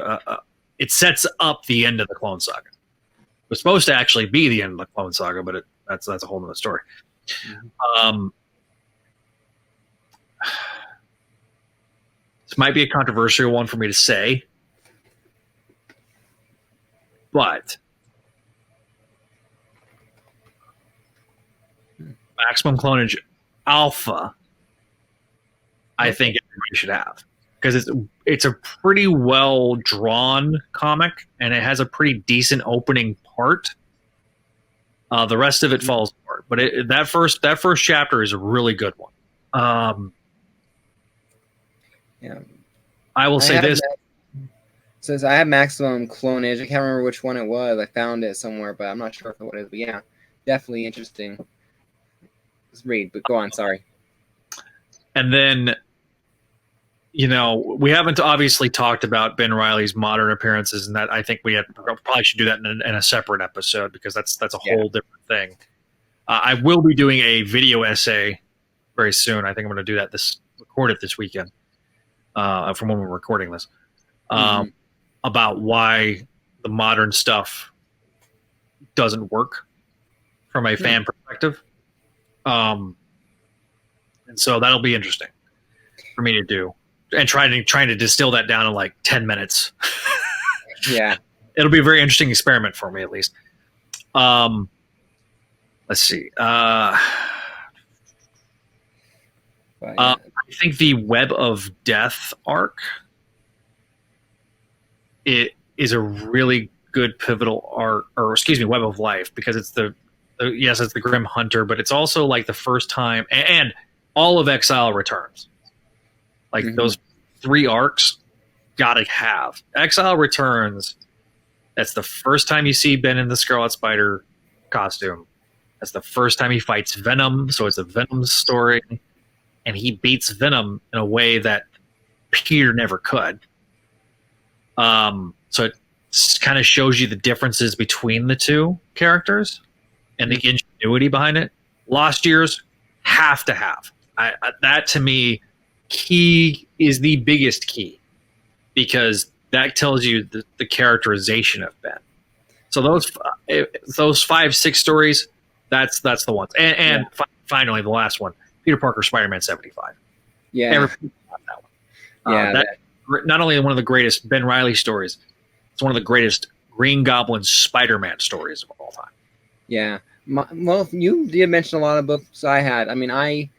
it sets up the end of the Clone Saga. It was supposed to actually be the end of the Clone Saga, but that's a whole nother story. Mm-hmm. This might be a controversial one for me to say, but Maximum Clonage Alpha, I think everybody should have, because it's a pretty well drawn comic, and it has a pretty decent opening part. The rest of it falls apart, but that first chapter is a really good one.
Yeah,
I will say this.
Says I have Maximum Clonage. I can't remember which one it was. I found it somewhere, but I'm not sure what it is. But yeah, definitely interesting. Let's read, but go on. Sorry.
And then, we haven't obviously talked about Ben Reilly's modern appearances, and that I think we probably should do that in a separate episode, because that's a whole different thing. I will be doing a video essay very soon. I think I'm going to do that record it this weekend, from when we're recording this, about why the modern stuff doesn't work from a fan perspective. And so that'll be interesting for me to do, and trying to distill that down in like 10 minutes.
Yeah.
It'll be a very interesting experiment for me, at least. Let's see. I think the Web of Death arc, it is a really good pivotal arc, or excuse me, Web of Life, because it's it's the Grim Hunter, but it's also like the first time, and all of Exile Returns. Like those 3 arcs, gotta have. Exile Returns, that's the first time you see Ben in the Scarlet Spider costume. That's the first time he fights Venom, so it's a Venom story. And he beats Venom in a way that Peter never could. So it kind of shows you the differences between the two characters and the ingenuity behind it. Lost Years, have to have. That, to me, key is the biggest key, because that tells you the characterization of Ben. So those 5-6 stories, that's the ones. And finally, the last one, Peter Parker, Spider-Man 75.
Yeah,
that one. Yeah, not only one of the greatest Ben Reilly stories, it's one of the greatest Green Goblin Spider-Man stories of all time.
Yeah. Well, you did mention a lot of books I had. I mean, I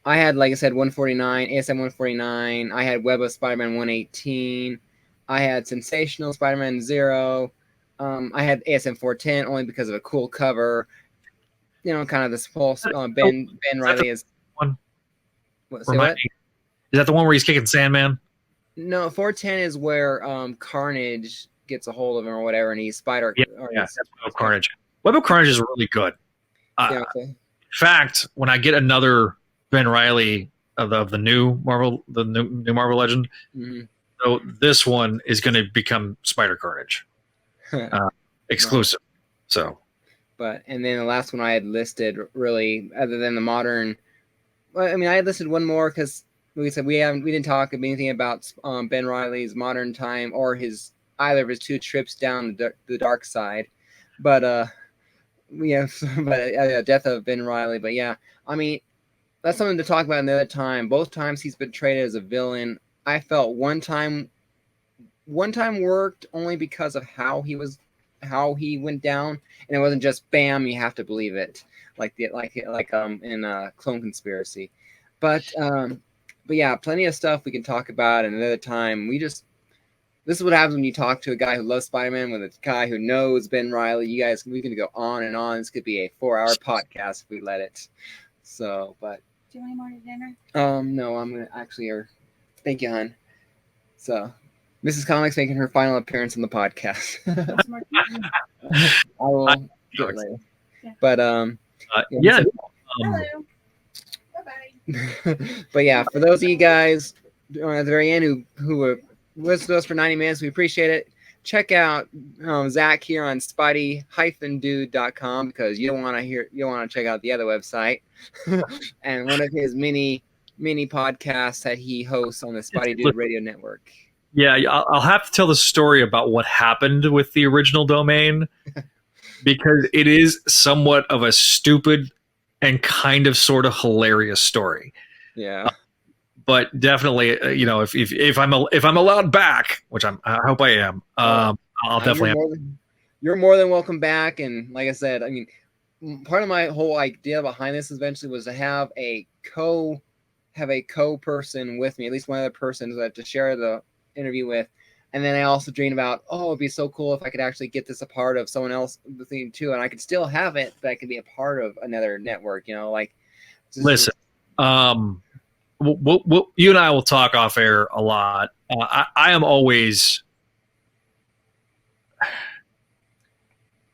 had, like I said, 149, ASM 149. I had Web of Spider-Man 118. I had Sensational Spider-Man 0. I had ASM 410 only because of a cool cover. Kind of this whole Ben Reilly is
one.
Say what?
Is that the one where he's kicking Sandman?
No, 410 is where Carnage gets a hold of him or whatever, and he's Spider.
Yeah, that's Web of Carnage. Web of Carnage is really good. In fact, when I get another Ben Reilly of the new Marvel, new Marvel Legend, So this one is going to become Spider Carnage exclusive. So,
and then the last one I had listed, really, other than the modern. Well, I mean, I had listed one more because we said we didn't talk anything about Ben Reilly's modern time or either of his 2 trips down the dark side, but death of Ben Reilly. But yeah, I mean, that's something to talk about another time. Both times he's been portrayed as a villain. I felt one time worked only because of how he went down, and it wasn't just bam, you have to believe it, like in Clone Conspiracy. But yeah, plenty of stuff we can talk about another time. This is what happens when you talk to a guy who loves Spider-Man with a guy who knows Ben Reilly. We can go on and on. This could be a 4-hour podcast if we let it. So, but
do you want any more to dinner?
No, I'm gonna actually. Thank you, hon. So, Mrs. Comics making her final appearance on the podcast. I will do it later.
Yeah.
But
yeah.
Hello. Bye-bye.
But yeah, for those of you guys at the very end who listened to us for 90 minutes, we appreciate it. Check out Zach here on Spidey-dude.com because you don't want to check out the other website and one of his mini podcasts that he hosts on the Spidey Dude Radio Network.
Yeah, I'll have to tell the story about what happened with the original domain because it is somewhat of a stupid and kind of sort of hilarious story.
Yeah.
But definitely, if I'm allowed back, which I hope I am, I'll definitely.
You're more than welcome back. And like I said, I mean, part of my whole idea behind this eventually was to have a co-person with me, at least one other person to share the interview with. And then I also dreamed about, it'd be so cool if I could actually get this a part of someone else too, and I could still have it, but I could be a part of another network. Listen.
You and I will talk off air a lot. I am always,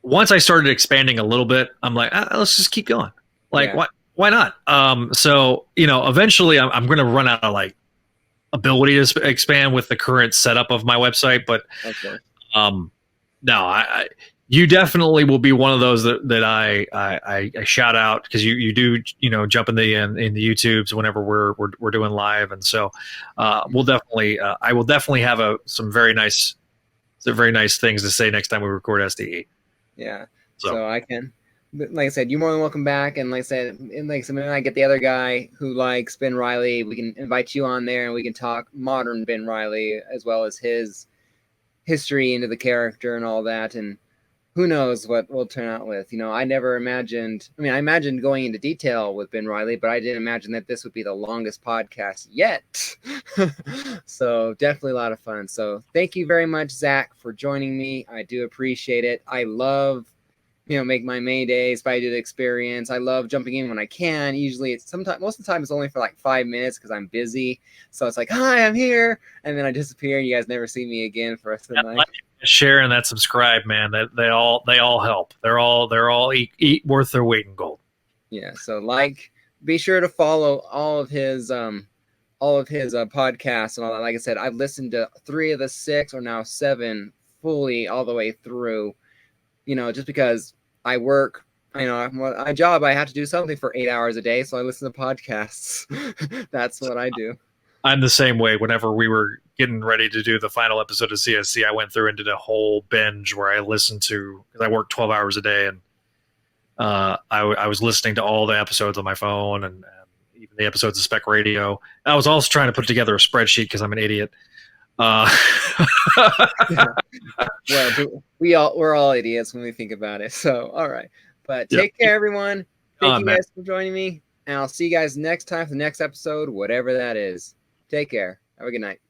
once I started expanding a little bit, I'm like, let's just keep going. Why not? So, eventually I'm going to run out of ability to expand with the current setup of my website. But
okay.
No, you definitely will be one of those that I shout out because you do jump in the YouTubes whenever we're doing live, and so we'll definitely I will definitely have some very nice things to say next time we record SDE.
Yeah, so I can. But like I said, you're more than welcome back, and like I said, when I get the other guy who likes Ben Reilly, we can invite you on there, and we can talk modern Ben Reilly as well as his history into the character and all that, and who knows what we'll turn out with. I never imagined. I mean, I imagined going into detail with Ben Reilly, but I didn't imagine that this would be the longest podcast yet. So definitely a lot of fun. So thank you very much, Zach, for joining me. I do appreciate it. I love, make my Mayday Spidey Dude experience. I love jumping in when I can. Usually most of the time it's only for 5 minutes because I'm busy. So it's like, hi, I'm here. And then I disappear. You guys never see me again for the rest of the night.
Share and that subscribe, man. That they all help. They're all eat worth their weight in gold.
Yeah. So be sure to follow all of his podcasts and all that. Like I said, I've listened to 3 of the 6 or now 7 fully all the way through. Just because I work, my job, I have to do something for 8 hours a day, so I listen to podcasts. That's what I do.
I'm the same way. Whenever we were getting ready to do the final episode of CSC, I went through and did a whole binge where I listened to, because I work 12 hours a day, and I was listening to all the episodes on my phone and even the episodes of Spec Radio. I was also trying to put together a spreadsheet because I'm an idiot.
Well, we're all idiots when we think about it. So, all right. But take care, everyone. Thank you guys for joining me. And I'll see you guys next time for the next episode, whatever that is. Take care. Have a good night.